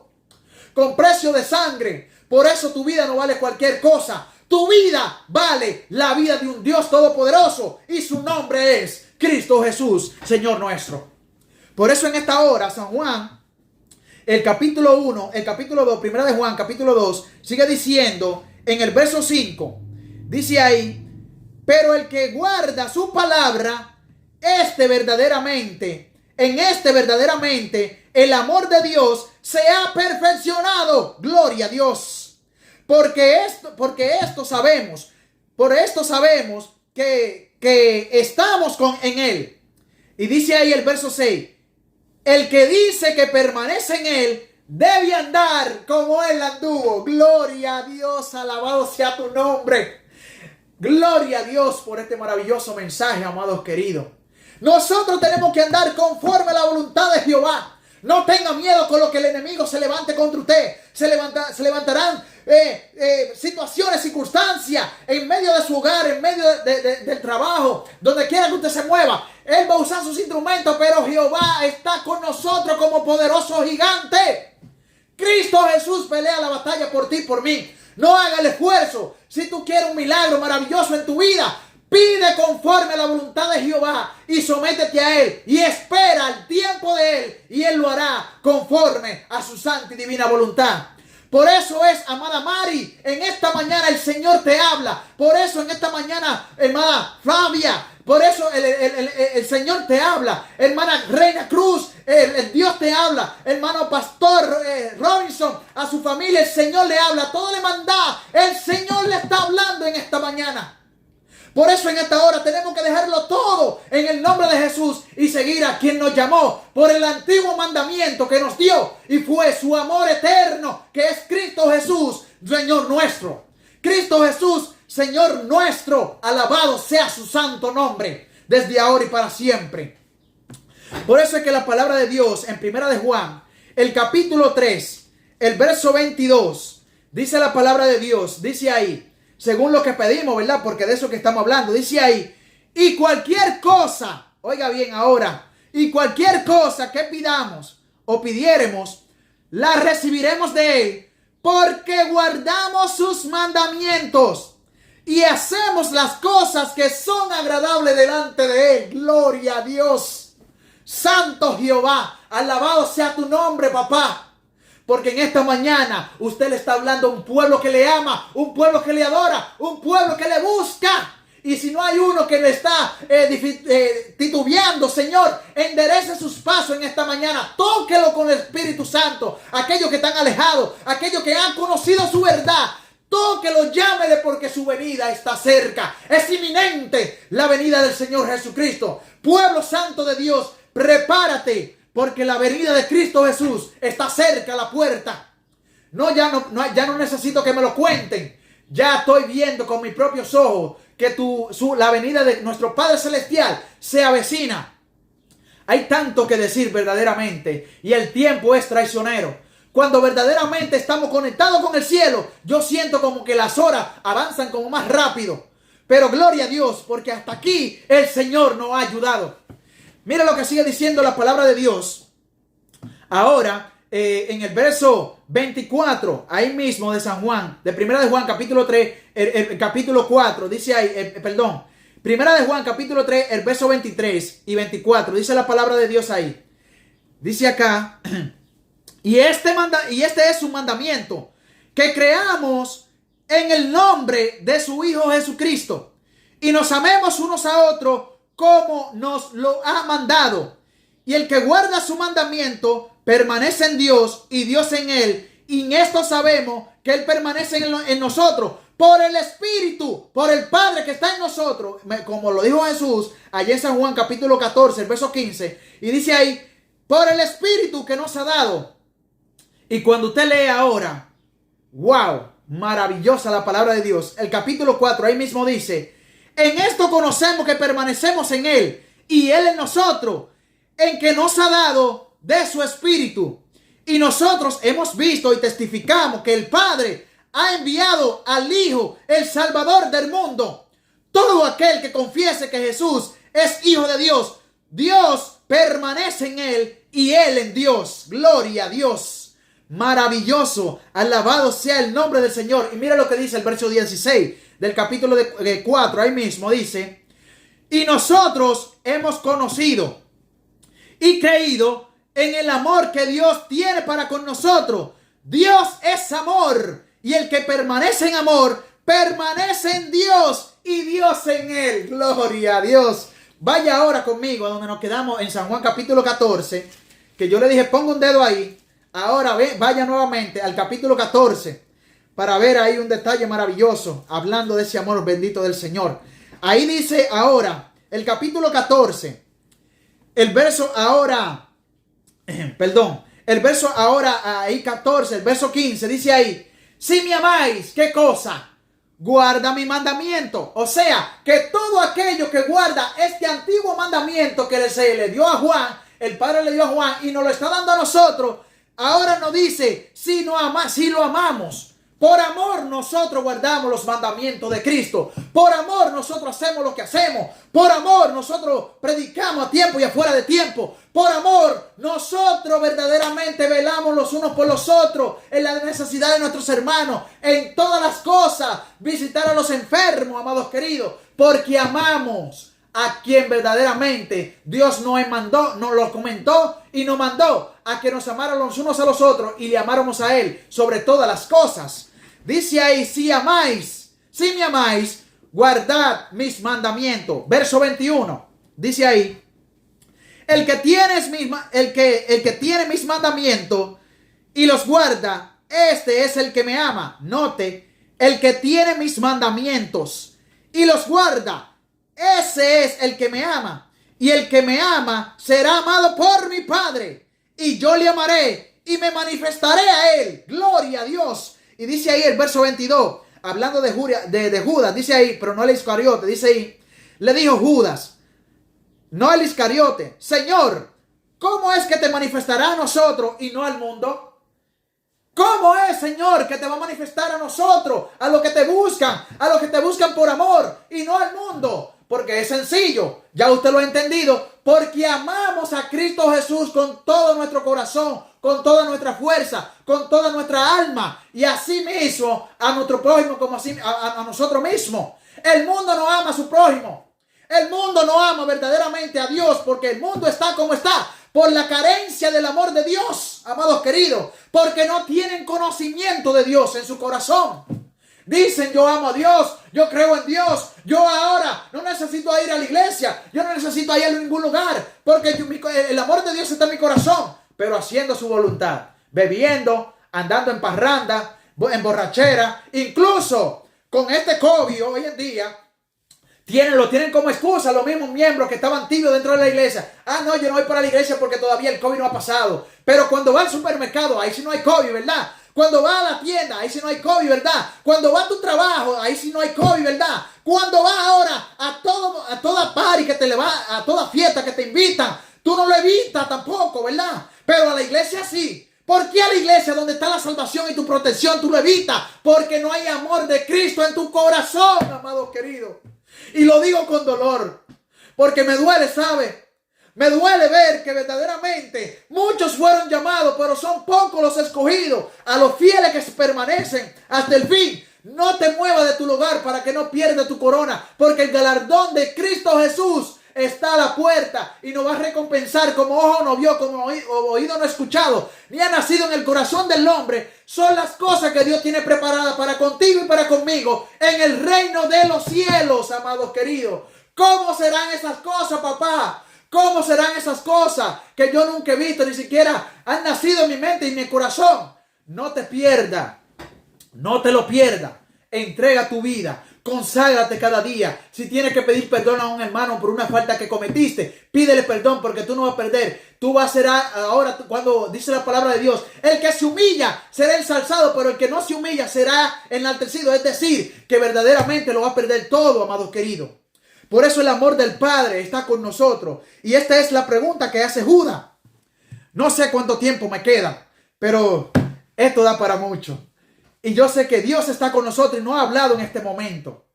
Con precio de sangre. Por eso tu vida no vale cualquier cosa. Tu vida vale la vida de un Dios todopoderoso y su nombre es Cristo Jesús, Señor nuestro. Por eso en esta hora San Juan, el capítulo 1, el capítulo 2, primera de Juan, capítulo 2, sigue diciendo en el verso 5, dice ahí, pero el que guarda su palabra, verdaderamente, el amor de Dios se ha perfeccionado. Gloria a Dios. Por esto sabemos que estamos en él. Y dice ahí el verso 6, el que dice que permanece en él debe andar como él anduvo. Gloria a Dios, alabado sea tu nombre. Gloria a Dios por este maravilloso mensaje, amados queridos. Nosotros tenemos que andar conforme a la voluntad de Jehová. No tenga miedo con lo que el enemigo se levante contra usted. Se levantarán situaciones, circunstancias en medio de su hogar, en medio del trabajo, donde quiera que usted se mueva. Él va a usar sus instrumentos, pero Jehová está con nosotros como poderoso gigante. Cristo Jesús pelea la batalla por ti y por mí. No haga el esfuerzo. Si tú quieres un milagro maravilloso en tu vida, pide conforme a la voluntad de Jehová y sométete a Él y espera el tiempo de Él y Él lo hará conforme a su santa y divina voluntad. Por eso es, amada Mari, en esta mañana el Señor te habla. Por eso en esta mañana, hermana Flavia, por eso el Señor te habla. Hermana Reina Cruz, el Dios te habla. Hermano Pastor Robinson, a su familia el Señor le habla. Toda la hermandad, el Señor le está hablando en esta mañana. Por eso en esta hora tenemos que dejarlo todo en el nombre de Jesús y seguir a quien nos llamó por el antiguo mandamiento que nos dio y fue su amor eterno, que es Cristo Jesús, Señor nuestro. Cristo Jesús, Señor nuestro, alabado sea su santo nombre desde ahora y para siempre. Por eso es que la palabra de Dios en primera de Juan, el capítulo 3, el verso 22, dice la palabra de Dios, dice ahí, según lo que pedimos, ¿verdad? Porque de eso que estamos hablando. Dice ahí, y cualquier cosa, oiga bien ahora, y cualquier cosa que pidamos o pidiéremos, la recibiremos de Él, porque guardamos sus mandamientos y hacemos las cosas que son agradables delante de Él. Gloria a Dios. Santo Jehová, alabado sea tu nombre, papá. Porque en esta mañana usted le está hablando a un pueblo que le ama, un pueblo que le adora, un pueblo que le busca. Y si no hay uno que le está titubeando, Señor, enderece sus pasos en esta mañana. Tóquelo con el Espíritu Santo. Aquellos que están alejados, aquellos que han conocido su verdad, tóquelo, llámele porque su venida está cerca. Es inminente la venida del Señor Jesucristo. Pueblo santo de Dios, prepárate. porque la venida de Cristo Jesús está cerca a la puerta. Ya no necesito que me lo cuenten. Ya estoy viendo con mis propios ojos que la venida de nuestro Padre Celestial se avecina. Hay tanto que decir verdaderamente y el tiempo es traicionero. Cuando verdaderamente estamos conectados con el cielo, yo siento como que las horas avanzan como más rápido. Pero gloria a Dios, porque hasta aquí el Señor nos ha ayudado. Mira lo que sigue diciendo la palabra de Dios. Ahora, en el verso 24, ahí mismo de San Juan, de Primera de Juan, capítulo 3, el capítulo 4, dice ahí, Primera de Juan, capítulo 3, el verso 23 y 24, dice la palabra de Dios ahí. Dice acá, y este es su mandamiento, que creamos en el nombre de su Hijo Jesucristo y nos amemos unos a otros como nos lo ha mandado. Y el que guarda su mandamiento permanece en Dios y Dios en él. Y en esto sabemos que él permanece en nosotros por el Espíritu, por el Padre que está en nosotros. Como lo dijo Jesús allá en San Juan capítulo 14, el verso 15. Y dice ahí, por el Espíritu que nos ha dado. Y cuando usted lee ahora, wow, maravillosa la palabra de Dios. El capítulo 4 ahí mismo dice, en esto conocemos que permanecemos en él y él en nosotros, en que nos ha dado de su Espíritu. Y nosotros hemos visto y testificamos que el Padre ha enviado al Hijo, el Salvador del mundo. Todo aquel que confiese que Jesús es Hijo de Dios, Dios permanece en él y él en Dios. Gloria a Dios. Maravilloso. Alabado sea el nombre del Señor. Y mira lo que dice el verso 16 del capítulo 4. Ahí mismo dice, y nosotros hemos conocido y creído en el amor que Dios tiene para con nosotros. Dios es amor, y el que permanece en amor, permanece en Dios y Dios en él. Gloria a Dios. Vaya ahora conmigo a donde nos quedamos en San Juan capítulo 14, que yo le dije ponga un dedo ahí. Ahora vaya nuevamente al capítulo 14 para ver ahí un detalle maravilloso, hablando de ese amor bendito del Señor. Ahí dice ahora, el capítulo 14, el verso ahora, el verso ahora, ahí 14, el verso 15, dice ahí, si me amáis, ¿qué cosa? Guarda mi mandamiento. O sea, que todo aquello que guarda este antiguo mandamiento que se le dio a Juan, el Padre le dio a Juan y nos lo está dando a nosotros, ahora nos dice, si lo amamos. Por amor nosotros guardamos los mandamientos de Cristo. Por amor nosotros hacemos lo que hacemos. Por amor nosotros predicamos a tiempo y afuera de tiempo. Por amor nosotros verdaderamente velamos los unos por los otros en la necesidad de nuestros hermanos. En todas las cosas visitar a los enfermos, amados queridos. Porque amamos a quien verdaderamente Dios nos lo comentó y nos mandó a que nos amaran los unos a los otros y le amáramos a Él sobre todas las cosas. Dice ahí, si me amáis, guardad mis mandamientos. Verso 21, dice ahí, el que tiene mis mandamientos y los guarda, este es el que me ama. Note, el que tiene mis mandamientos y los guarda, ese es el que me ama. Y el que me ama será amado por mi Padre. Y yo le amaré y me manifestaré a él. Gloria a Dios. Y dice ahí el verso 22, hablando de Judas, dice ahí, pero no el Iscariote, dice ahí, le dijo Judas, no el Iscariote, Señor, ¿cómo es que te manifestará a nosotros y no al mundo? ¿Cómo es, Señor, que te va a manifestar a nosotros, a los que te buscan por amor y no al mundo? Porque es sencillo, ya usted lo ha entendido, porque amamos a Cristo Jesús con todo nuestro corazón, con toda nuestra fuerza, con toda nuestra alma, y así mismo a nuestro prójimo como así a nosotros mismos. El mundo no ama a su prójimo, el mundo no ama verdaderamente a Dios, porque el mundo está como está, por la carencia del amor de Dios, amados queridos, porque no tienen conocimiento de Dios en su corazón. Dicen, yo amo a Dios, yo creo en Dios, yo ahora no necesito ir a la iglesia, yo no necesito ir a ningún lugar, porque el amor de Dios está en mi corazón, pero haciendo su voluntad, bebiendo, andando en parranda, en borrachera, incluso con este COVID hoy en día, Lo tienen como excusa los mismos miembros que estaban tibios dentro de la iglesia. Ah, no, yo no voy para la iglesia porque todavía el COVID no ha pasado. Pero cuando va al supermercado, ahí sí no hay COVID, ¿verdad? Cuando va a la tienda, ahí sí no hay COVID, ¿verdad? Cuando va a tu trabajo, ahí sí no hay COVID, ¿verdad? Cuando va ahora a toda party que te le va, a toda fiesta que te invitan, tú no lo evitas tampoco, ¿verdad? Pero a la iglesia sí. ¿Por qué a la iglesia donde está la salvación y tu protección tú lo evitas? Porque no hay amor de Cristo en tu corazón, amado querido. Y lo digo con dolor, porque me duele, ¿sabe? Me duele ver que verdaderamente muchos fueron llamados, pero son pocos los escogidos, a los fieles que permanecen hasta el fin. No te muevas de tu lugar para que no pierdas tu corona, porque el galardón de Cristo Jesús está a la puerta y nos va a recompensar como ojo no vio, como oído no escuchado, ni ha nacido en el corazón del hombre. Son las cosas que Dios tiene preparadas para contigo y para conmigo en el reino de los cielos, amados queridos. ¿Cómo serán esas cosas, papá? ¿Cómo serán esas cosas que yo nunca he visto, ni siquiera han nacido en mi mente y en mi corazón? No te pierdas, no te lo pierdas. Entrega tu vida. Conságrate cada día. Si tienes que pedir perdón a un hermano por una falta que cometiste, pídele perdón, porque tú no vas a perder. Tú vas a ser ahora, cuando dice la palabra de Dios, el que se humilla será ensalzado, pero el que no se humilla será enaltecido. Es decir, que verdaderamente lo va a perder todo, amados queridos. Por eso el amor del Padre está con nosotros. Y esta es la pregunta que hace Judas. No sé cuánto tiempo me queda, pero esto da para mucho. Y yo sé que Dios está con nosotros y nos ha hablado en este momento.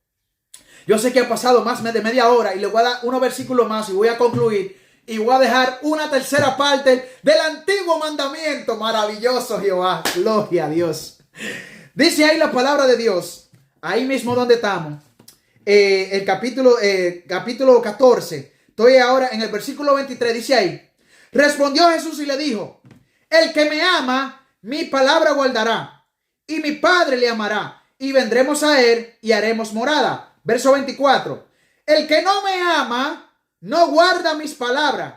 Yo sé que ha pasado más de media hora y le voy a dar unos versículos más y voy a concluir. Y voy a dejar una tercera parte del antiguo mandamiento. Maravilloso, Jehová. Gloria a Dios. Dice ahí la palabra de Dios. Ahí mismo donde estamos. El capítulo 14. Estoy ahora en el versículo 23. Dice ahí. Respondió Jesús y le dijo: el que me ama, mi palabra guardará. Y mi Padre le amará, y vendremos a él y haremos morada. Verso 24. El que no me ama, no guarda mis palabras.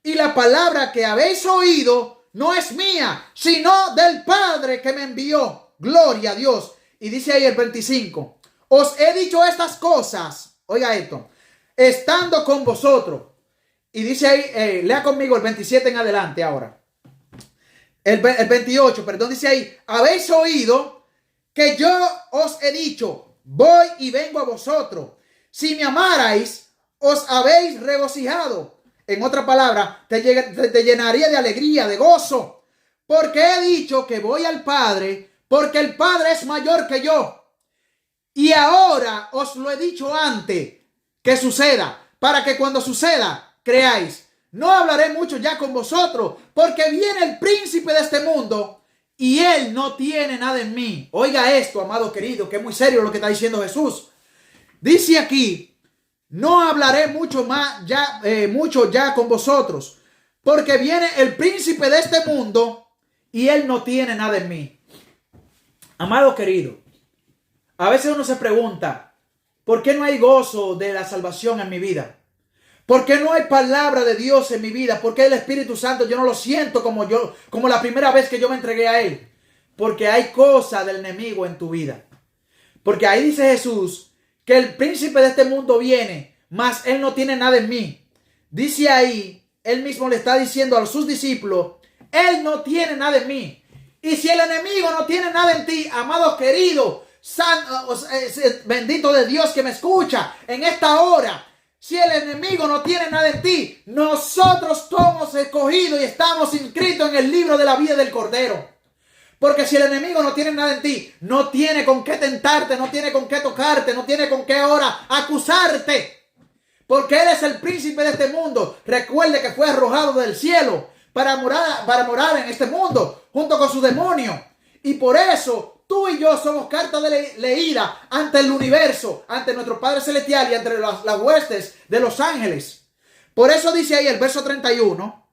Y la palabra que habéis oído no es mía, sino del Padre que me envió. Gloria a Dios. Y dice ahí el 25. Os he dicho estas cosas, oiga esto, estando con vosotros. Y dice ahí, lea conmigo el 27 en adelante ahora. El 28, perdón, dice ahí: habéis oído que yo os he dicho, voy y vengo a vosotros. Si me amarais, os habéis regocijado. En otra palabra, te llenaría de alegría, de gozo. Porque he dicho que voy al Padre, porque el Padre es mayor que yo. Y ahora os lo he dicho antes que suceda, para que cuando suceda, creáis. No hablaré mucho ya con vosotros, porque viene el príncipe de este mundo y él no tiene nada en mí. Oiga esto, amado querido, que es muy serio lo que está diciendo Jesús. Dice aquí: no hablaré mucho ya con vosotros, porque viene el príncipe de este mundo y él no tiene nada en mí. Amado querido, a veces uno se pregunta, ¿por qué no hay gozo de la salvación en mi vida? ¿Por qué no hay palabra de Dios en mi vida? ¿Por qué el Espíritu Santo yo no lo siento como la primera vez que yo me entregué a Él? Porque hay cosas del enemigo en tu vida. Porque ahí dice Jesús que el príncipe de este mundo viene, mas Él no tiene nada en mí. Dice ahí, Él mismo le está diciendo a sus discípulos, Él no tiene nada en mí. Y si el enemigo no tiene nada en ti, amado querido, bendito de Dios que me escucha en esta hora, si el enemigo no tiene nada en ti, nosotros somos escogidos y estamos inscritos en el libro de la vida del Cordero. Porque si el enemigo no tiene nada en ti, no tiene con qué tentarte, no tiene con qué tocarte, no tiene con qué ahora acusarte. Porque Él es el príncipe de este mundo. Recuerde que fue arrojado del cielo para morar en este mundo junto con su demonio. Y por eso tú y yo somos carta leída ante el universo, ante nuestro Padre Celestial y ante las huestes de los ángeles. Por eso dice ahí el verso 31.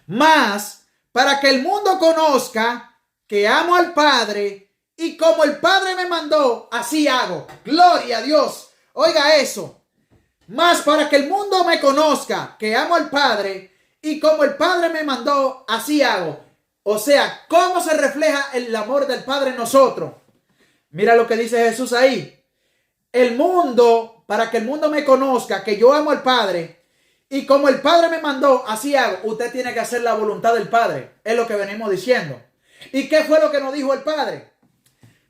Mas para que el mundo conozca que amo al Padre y como el Padre me mandó, así hago. Gloria a Dios. Oiga eso. Mas para que el mundo me conozca que amo al Padre y como el Padre me mandó, así hago. O sea, ¿cómo se refleja el amor del Padre en nosotros? Mira lo que dice Jesús ahí. El mundo, para que el mundo me conozca que yo amo al Padre. Y como el Padre me mandó, así hago. Usted tiene que hacer la voluntad del Padre. Es lo que venimos diciendo. ¿Y qué fue lo que nos dijo el Padre?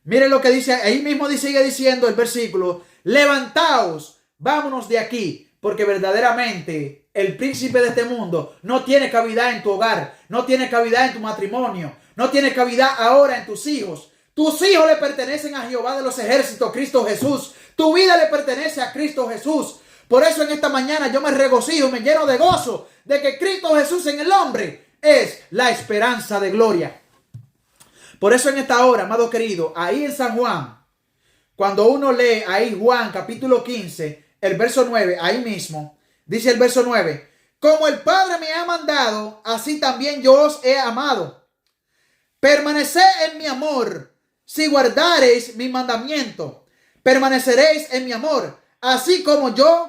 Miren lo que dice, ahí mismo sigue diciendo el versículo. Levantaos, vámonos de aquí. Porque verdaderamente el príncipe de este mundo no tiene cavidad en tu hogar. No tiene cavidad en tu matrimonio. No tiene cavidad ahora en tus hijos. Tus hijos le pertenecen a Jehová de los ejércitos, Cristo Jesús. Tu vida le pertenece a Cristo Jesús. Por eso en esta mañana yo me regocijo, me lleno de gozo de que Cristo Jesús en el hombre es la esperanza de gloria. Por eso en esta hora, amado querido, ahí en San Juan, cuando uno lee ahí Juan capítulo 15, el verso 9, ahí mismo, dice el verso 9, como el Padre me ha mandado, así también yo os he amado. Permaneced en mi amor, si guardareis mi mandamiento, permaneceréis en mi amor, así como yo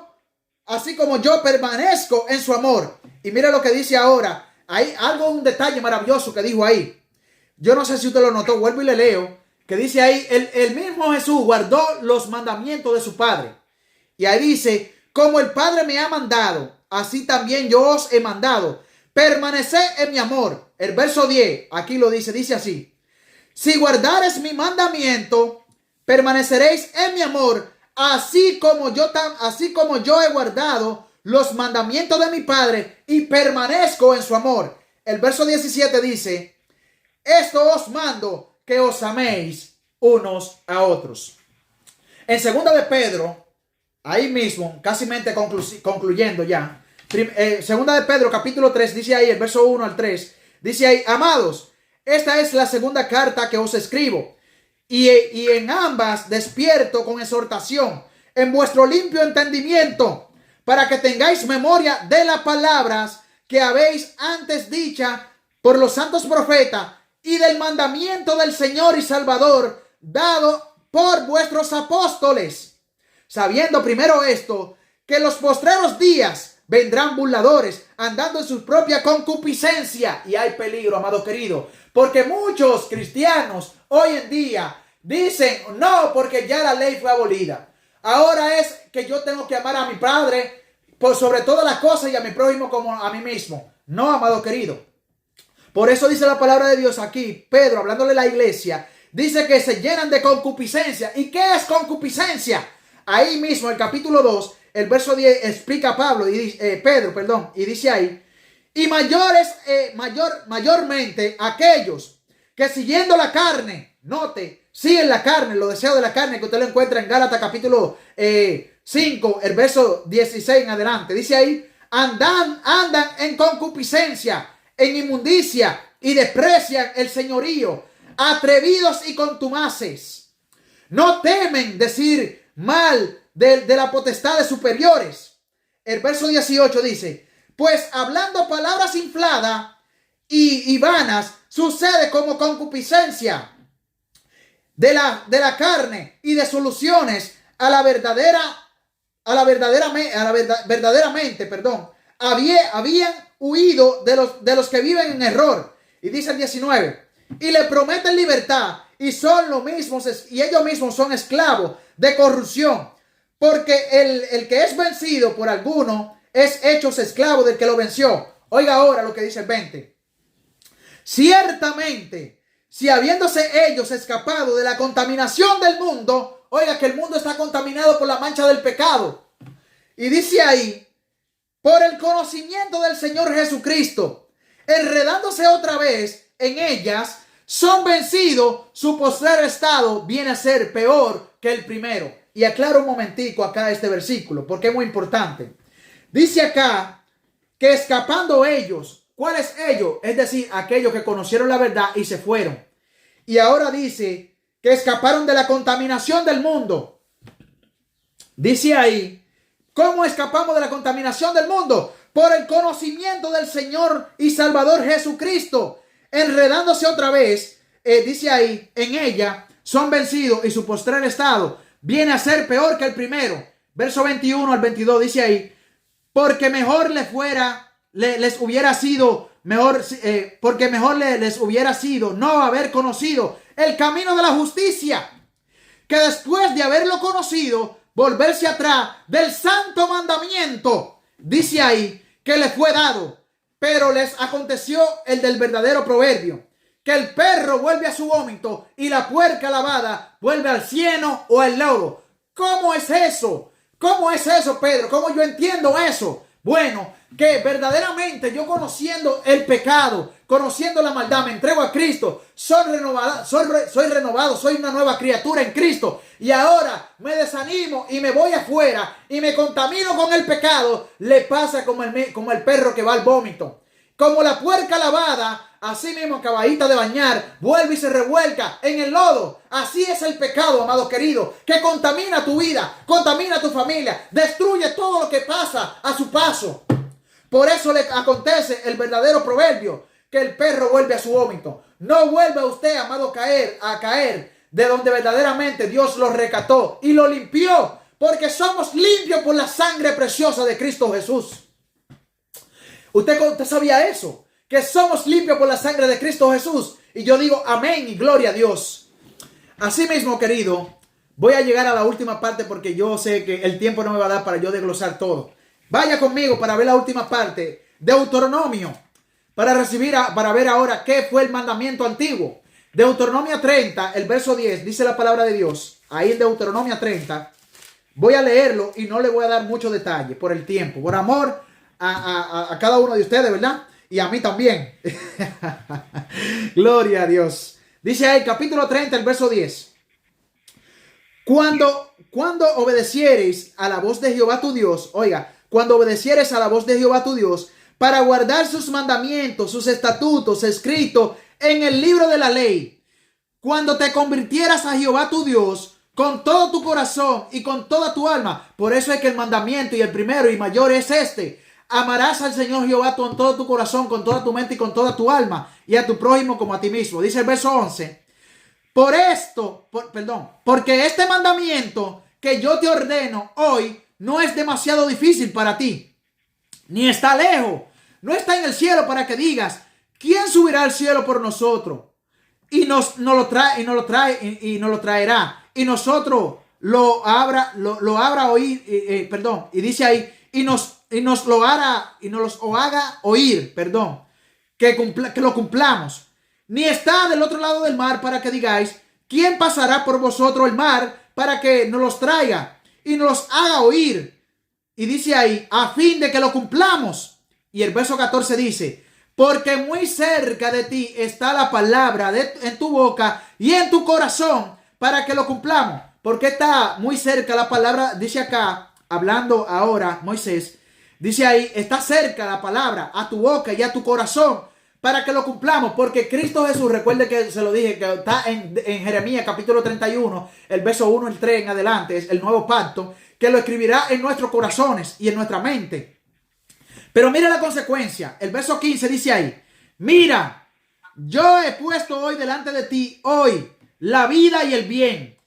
permanezco en su amor. Y mira lo que dice ahora. Hay algo, un detalle maravilloso que dijo ahí. Yo no sé si usted lo notó, vuelvo y le leo. Que dice ahí, el mismo Jesús guardó los mandamientos de su Padre. Y ahí dice, como el Padre me ha mandado, así también yo os he mandado. Permaneced en mi amor. El verso 10, aquí lo dice así. Si guardares mi mandamiento, permaneceréis en mi amor, así como yo he guardado los mandamientos de mi Padre y permanezco en su amor. El verso 17 dice, esto os mando, que os améis unos a otros. En segunda de Pedro, ahí mismo, casi concluyendo ya, segunda de Pedro capítulo 3, dice ahí el verso 1 al 3, dice ahí, amados, esta es la segunda carta que os escribo. Y en ambas despierto con exhortación en vuestro limpio entendimiento, para que tengáis memoria de las palabras que habéis antes dicha por los santos profetas y del mandamiento del Señor y Salvador dado por vuestros apóstoles, sabiendo primero esto, que en los postreros días vendrán burladores, andando en su propia concupiscencia. Y hay peligro, amado querido, porque muchos cristianos hoy en día dicen, no, porque ya la ley fue abolida. Ahora es que yo tengo que amar a mi Padre por sobre todas las cosas y a mi prójimo como a mí mismo. No, amado querido. Por eso dice la palabra de Dios aquí, Pedro, hablándole a la iglesia, dice que se llenan de concupiscencia. ¿Y qué es concupiscencia? Ahí mismo, el capítulo 2, el verso 10, explica Pedro, y dice ahí, y mayormente aquellos que siguiendo la carne, note, siguen la carne, los deseos de la carne, que usted lo encuentra en Gálatas capítulo 5, el verso 16 en adelante, dice ahí, andan en concupiscencia, en inmundicia, y desprecian el señorío, atrevidos y contumaces, no temen decir mal de la potestad de superiores. El verso 18 dice, pues hablando palabras infladas y vanas, sucede como concupiscencia de la carne y de soluciones verdaderamente, habían huido de los que viven en error. Y dice el 19, y le prometen libertad, y son los mismos, y ellos mismos son esclavos de corrupción, porque el que es vencido por alguno es hecho esclavo del que lo venció. Oiga ahora lo que dice el 20. Ciertamente, si habiéndose ellos escapado de la contaminación del mundo, oiga que el mundo está contaminado por la mancha del pecado. Y dice ahí, por el conocimiento del Señor Jesucristo, enredándose otra vez en ellas, son vencidos, su postrer estado viene a ser peor que el primero. Y aclaro un momentico acá este versículo, porque es muy importante. Dice acá que escapando ellos, ¿cuáles ellos? Es decir, aquellos que conocieron la verdad y se fueron. Y ahora dice que escaparon de la contaminación del mundo. Dice ahí, ¿cómo escapamos de la contaminación del mundo? Por el conocimiento del Señor y Salvador Jesucristo. Enredándose otra vez, dice ahí, en ella son vencidos y su postrer estado viene a ser peor que el primero. Verso 21 al 22 dice ahí, porque mejor les hubiera sido no haber conocido el camino de la justicia, que después de haberlo conocido volverse atrás del santo mandamiento, dice ahí, que les fue dado. Pero les aconteció el del verdadero proverbio, que el perro vuelve a su vómito y la puerca lavada vuelve al cieno o al lodo. ¿Cómo es eso? ¿Cómo es eso, Pedro? ¿Cómo yo entiendo eso? Bueno, que verdaderamente yo conociendo el pecado, conociendo la maldad, me entrego a Cristo, soy renovado, soy una nueva criatura en Cristo, y ahora me desanimo y me voy afuera y me contamino con el pecado. Le pasa como el perro que va al vómito, como la puerca lavada, así mismo caballita de bañar, vuelve y se revuelca en el lodo. Así es el pecado, amado querido, que contamina tu vida, contamina tu familia, destruye todo lo que pasa a su paso. Por eso le acontece el verdadero proverbio, que el perro vuelve a su vómito. No vuelva usted, amado, a caer de donde verdaderamente Dios lo rescató y lo limpió, porque somos limpios por la sangre preciosa de Cristo Jesús. ¿Usted sabía eso? Que somos limpios por la sangre de Cristo Jesús. Y yo digo amén y gloria a Dios. Así mismo, querido, voy a llegar a la última parte porque yo sé que el tiempo no me va a dar para yo desglosar todo. Vaya conmigo para ver la última parte, Deuteronomio, para ver ahora qué fue el mandamiento antiguo. Deuteronomio 30, el verso 10, dice la palabra de Dios. Ahí en Deuteronomio 30, voy a leerlo y no le voy a dar mucho detalle por el tiempo, por amor a cada uno de ustedes, ¿verdad? Y a mí también. Gloria a Dios. Dice ahí, capítulo 30, el verso 10. Cuando obedeciereis a la voz de Jehová tu Dios, oiga, cuando obedecieres a la voz de Jehová tu Dios, para guardar sus mandamientos, sus estatutos, escritos en el libro de la ley, cuando te convirtieras a Jehová tu Dios con todo tu corazón y con toda tu alma. Por eso es que el mandamiento y el primero y mayor es este: amarás al Señor Jehová con todo tu corazón, con toda tu mente y con toda tu alma, y a tu prójimo como a ti mismo. Dice el verso 11. Porque este mandamiento que yo te ordeno hoy no es demasiado difícil para ti, ni está lejos, no está en el cielo para que digas: ¿quién subirá al cielo por nosotros? Y nos lo traerá, y nosotros lo habrá oír, y dice ahí, y nos lo haga oír, que lo cumplamos. Ni está del otro lado del mar para que digáis: ¿quién pasará por vosotros el mar para que nos los traiga y nos los haga oír? Y dice ahí, a fin de que lo cumplamos. Y el verso 14 dice: porque muy cerca de ti está la palabra en tu boca y en tu corazón, para que lo cumplamos. Porque está muy cerca la palabra, dice acá, hablando ahora Moisés, dice ahí, está cerca la palabra a tu boca y a tu corazón, para que lo cumplamos. Porque Cristo Jesús, recuerde que se lo dije, que está en Jeremías capítulo 31, el verso 1 y 3 en adelante, es el nuevo pacto, que lo escribirá en nuestros corazones y en nuestra mente. Pero mira la consecuencia. El verso 15 dice ahí: mira, yo he puesto hoy delante de ti hoy la vida y el bien,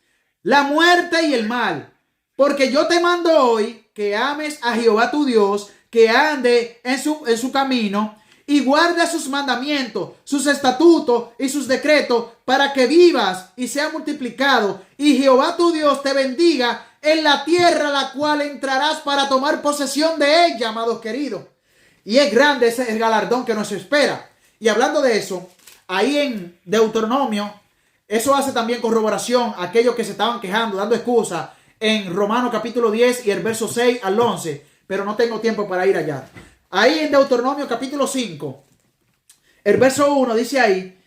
la muerte y el mal. Porque yo te mando hoy que ames a Jehová tu Dios, que ande en su camino y guarde sus mandamientos, sus estatutos y sus decretos, para que vivas y sea multiplicado. Y Jehová tu Dios te bendiga en la tierra la cual entrarás para tomar posesión de ella, amados queridos. Y es grande ese el galardón que nos espera. Y hablando de eso, ahí en Deuteronomio, eso hace también corroboración a aquellos que se estaban quejando, dando excusas, en Romanos capítulo 10 y el verso 6 al 11. Pero no tengo tiempo para ir allá. Ahí en Deuteronomio capítulo 5, el verso 1 dice ahí: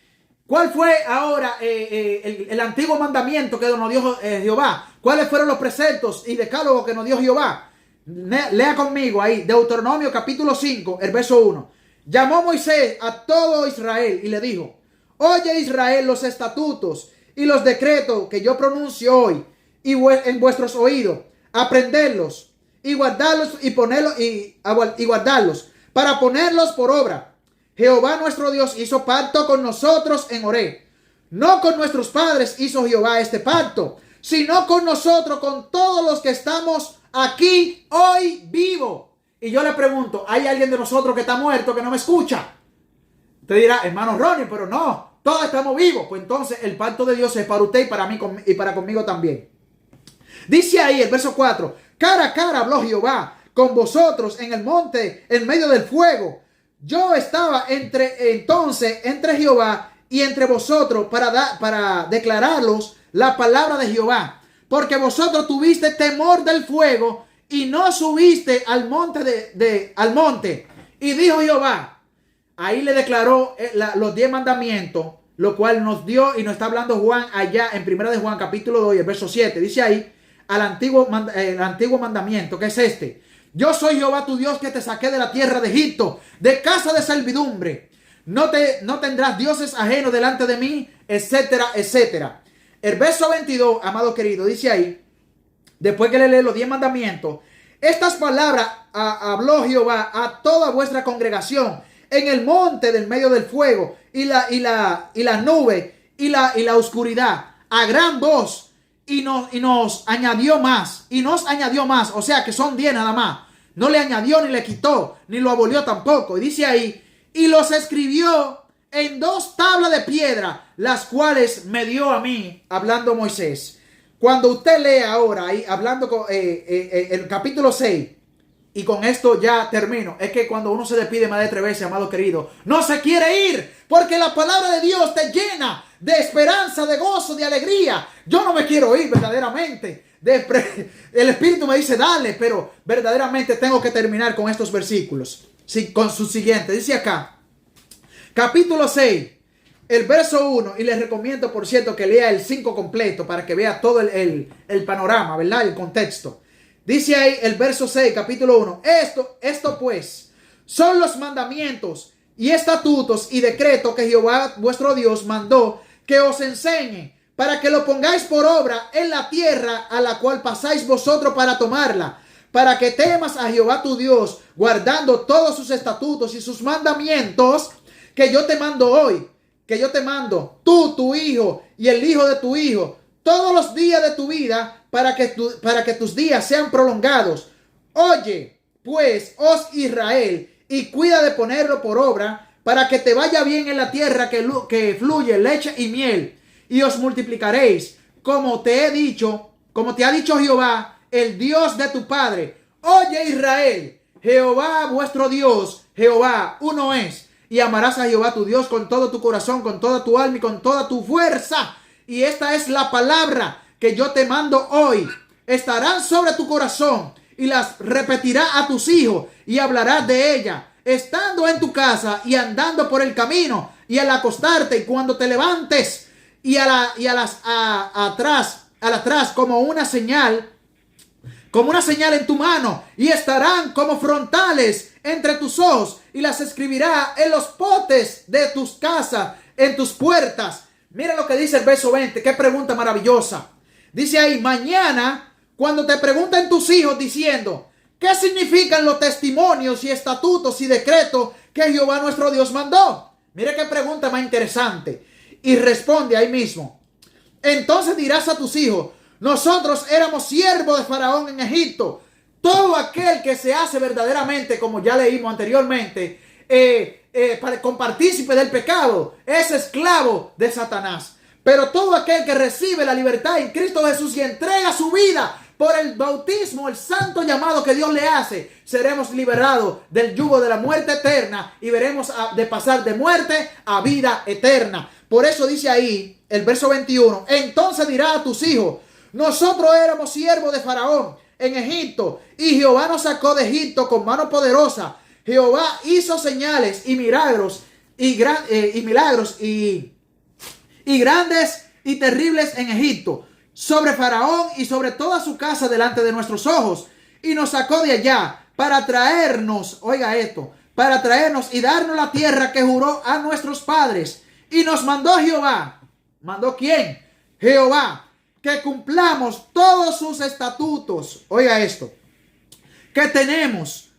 ¿cuál fue ahora el antiguo mandamiento que nos dio Jehová? ¿Cuáles fueron los preceptos y decálogos que nos dio Jehová? Lea conmigo ahí, Deuteronomio capítulo 5, el verso 1. Llamó Moisés a todo Israel y le dijo: oye Israel, los estatutos y los decretos que yo pronuncio hoy y en vuestros oídos, aprenderlos y guardarlos y guardarlos para ponerlos por obra. Jehová nuestro Dios hizo pacto con nosotros en Horeb. No con nuestros padres hizo Jehová este pacto, sino con nosotros, con todos los que estamos aquí hoy vivo. Y yo le pregunto, ¿hay alguien de nosotros que está muerto que no me escucha? Usted dirá: hermano Ronnie, pero no, todos estamos vivos. Pues entonces el pacto de Dios es para usted y para mí y para conmigo también. Dice ahí el verso 4, cara a cara habló Jehová con vosotros en el monte, en medio del fuego. Yo estaba entonces entre Jehová y entre vosotros para declararos la palabra de Jehová. Porque vosotros tuviste temor del fuego y no subiste al monte al monte. Y dijo Jehová, ahí le declaró los 10 mandamientos, lo cual nos dio y nos está hablando Juan allá en 1 de Juan capítulo 2, el verso 7. Dice ahí el antiguo mandamiento, que es este: yo soy Jehová tu Dios que te saqué de la tierra de Egipto, de casa de servidumbre. No tendrás dioses ajenos delante de mí, etcétera, etcétera. El verso 22, amado querido, dice ahí, después que le lee los 10 mandamientos, estas palabras habló Jehová a toda vuestra congregación en el monte del medio del fuego y la nube y la oscuridad a gran voz. Y nos añadió más. O sea que son 10 nada más. No le añadió ni le quitó, ni lo abolió tampoco. Y dice ahí, y los escribió en 2 tablas de piedra, las cuales me dio a mí, hablando Moisés. Cuando usted lee ahora, ahí, hablando con el capítulo 6, y con esto ya termino, es que cuando uno se despide más de 3 veces, amado querido, no se quiere ir, porque la palabra de Dios te llena de esperanza, de gozo, de alegría. Yo no me quiero ir verdaderamente. El Espíritu me dice dale, pero verdaderamente tengo que terminar con estos versículos. Sí, con su siguiente. Dice acá, capítulo 6, el verso 1, y les recomiendo, por cierto, que lea el 5 completo para que vea todo el panorama, ¿verdad? El contexto. Dice ahí el verso 6, capítulo 1, esto pues son los mandamientos y estatutos y decretos que Jehová vuestro Dios mandó que os enseñe, para que lo pongáis por obra en la tierra a la cual pasáis vosotros para tomarla, para que temas a Jehová tu Dios, guardando todos sus estatutos y sus mandamientos que yo te mando hoy, que yo te mando, tú, tu hijo y el hijo de tu hijo, todos los días de tu vida, para que tus días sean prolongados. Oye, pues, Israel, y cuida de ponerlo por obra, para que te vaya bien en la tierra que fluye leche y miel, y os multiplicaréis, como te ha dicho Jehová, el Dios de tu padre. Oye, Israel, Jehová vuestro Dios, Jehová uno es, y amarás a Jehová tu Dios con todo tu corazón, con toda tu alma y con toda tu fuerza. Y esta es la palabra que yo te mando hoy. Estarán sobre tu corazón y las repetirás a tus hijos y hablarás de ella, estando en tu casa y andando por el camino y al acostarte y cuando te levantes y atrás como una señal en tu mano, y estarán como frontales entre tus ojos, y las escribirá en los potes de tus casas, en tus puertas. Mira lo que dice el verso 20, qué pregunta maravillosa. Dice ahí, mañana, cuando te pregunten tus hijos diciendo, ¿qué significan los testimonios y estatutos y decretos que Jehová nuestro Dios mandó? Mira qué pregunta más interesante. Y responde ahí mismo. Entonces dirás a tus hijos, nosotros éramos siervos de Faraón en Egipto. Todo aquel que se hace verdaderamente, como ya leímos anteriormente, con partícipe del pecado, es esclavo de Satanás. Pero todo aquel que recibe la libertad en Cristo Jesús y entrega su vida por el bautismo, el santo llamado que Dios le hace, seremos liberados del yugo de la muerte eterna y veremos de pasar de muerte a vida eterna. Por eso dice ahí el verso 21, entonces dirá a tus hijos, nosotros éramos siervos de Faraón en Egipto, y Jehová nos sacó de Egipto con mano poderosa. Jehová hizo señales y milagros y grandes y terribles en Egipto, sobre Faraón y sobre toda su casa delante de nuestros ojos, y nos sacó de allá para traernos, oiga esto, para traernos y darnos la tierra que juró a nuestros padres. Y nos mandó Jehová. ¿Mandó quién? Jehová. Que cumplamos todos sus estatutos. Oiga esto. Que tenemos.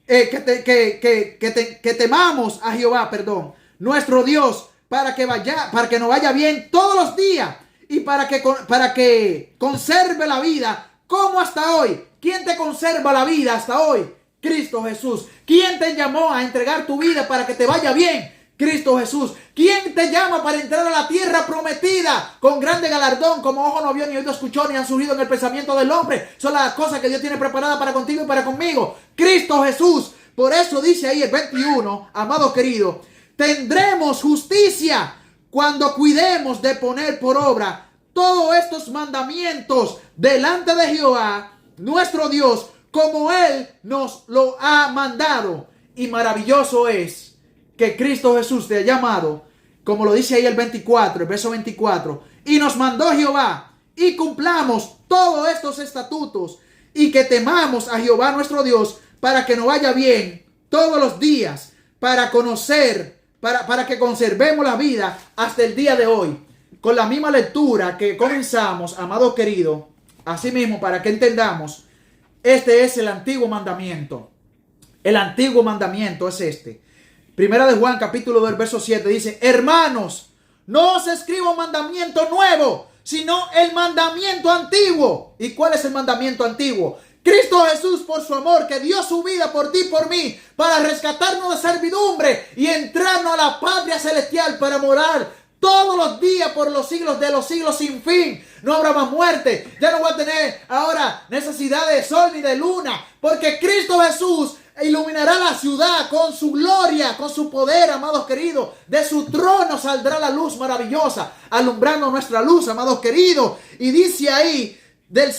Que temamos a Jehová, nuestro Dios, para que nos vaya bien todos los días. Y para que conserve la vida como hasta hoy. ¿Quién te conserva la vida hasta hoy? Cristo Jesús. ¿Quién te llamó a entregar tu vida para que te vaya bien? Cristo Jesús. ¿Quién te llama para entrar a la tierra prometida con grande galardón, como ojo no vio ni oído escuchó ni han surgido en el pensamiento del hombre? Son las cosas que Dios tiene preparadas para contigo y para conmigo. Cristo Jesús. Por eso dice ahí el 21, amado querido, tendremos justicia cuando cuidemos de poner por obra todos estos mandamientos delante de Jehová, nuestro Dios, como Él nos lo ha mandado. Y maravilloso es que Cristo Jesús te ha llamado, como lo dice ahí el 24, el verso 24, y nos mandó Jehová, y cumplamos todos estos estatutos, y que temamos a Jehová nuestro Dios, para que nos vaya bien todos los días, para que conservemos la vida hasta el día de hoy. Con la misma lectura que comenzamos, amado querido, así mismo para que entendamos, este es el antiguo mandamiento. El antiguo mandamiento es este. Primera de Juan, capítulo 2, verso 7, dice: hermanos, no os escribo un mandamiento nuevo, sino el mandamiento antiguo. ¿Y cuál es el mandamiento antiguo? Cristo Jesús, por su amor, que dio su vida por ti y por mí, para rescatarnos de servidumbre y entrarnos a la patria celestial, para morar todos los días por los siglos de los siglos sin fin. No habrá más muerte. Ya no voy a tener ahora necesidad de sol ni de luna, porque Cristo Jesús iluminará la ciudad con su gloria, con su poder, amados queridos. De su trono saldrá la luz maravillosa, alumbrando nuestra luz, amados queridos. Y dice ahí, del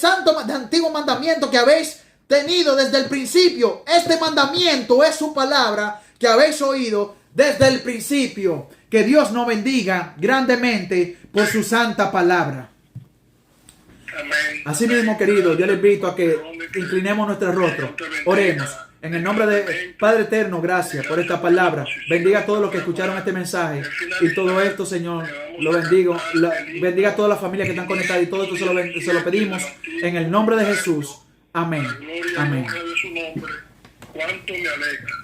antiguo mandamiento que habéis tenido desde el principio. Este mandamiento es su palabra que habéis oído desde el principio. Que Dios nos bendiga grandemente por su santa palabra. Amén. Así mismo, querido, yo les invito a que inclinemos nuestro rostro. Oremos. En el nombre de Padre Eterno, gracias por esta palabra. Bendiga a todos los que escucharon este mensaje. Y todo esto, Señor, lo bendigo. Bendiga a todas las familias que están conectadas. Y todo esto se lo pedimos en el nombre de Jesús. Amén. Amén. De su nombre, cuánto me alegra.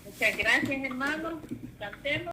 Muchas gracias, hermano. Cantemos.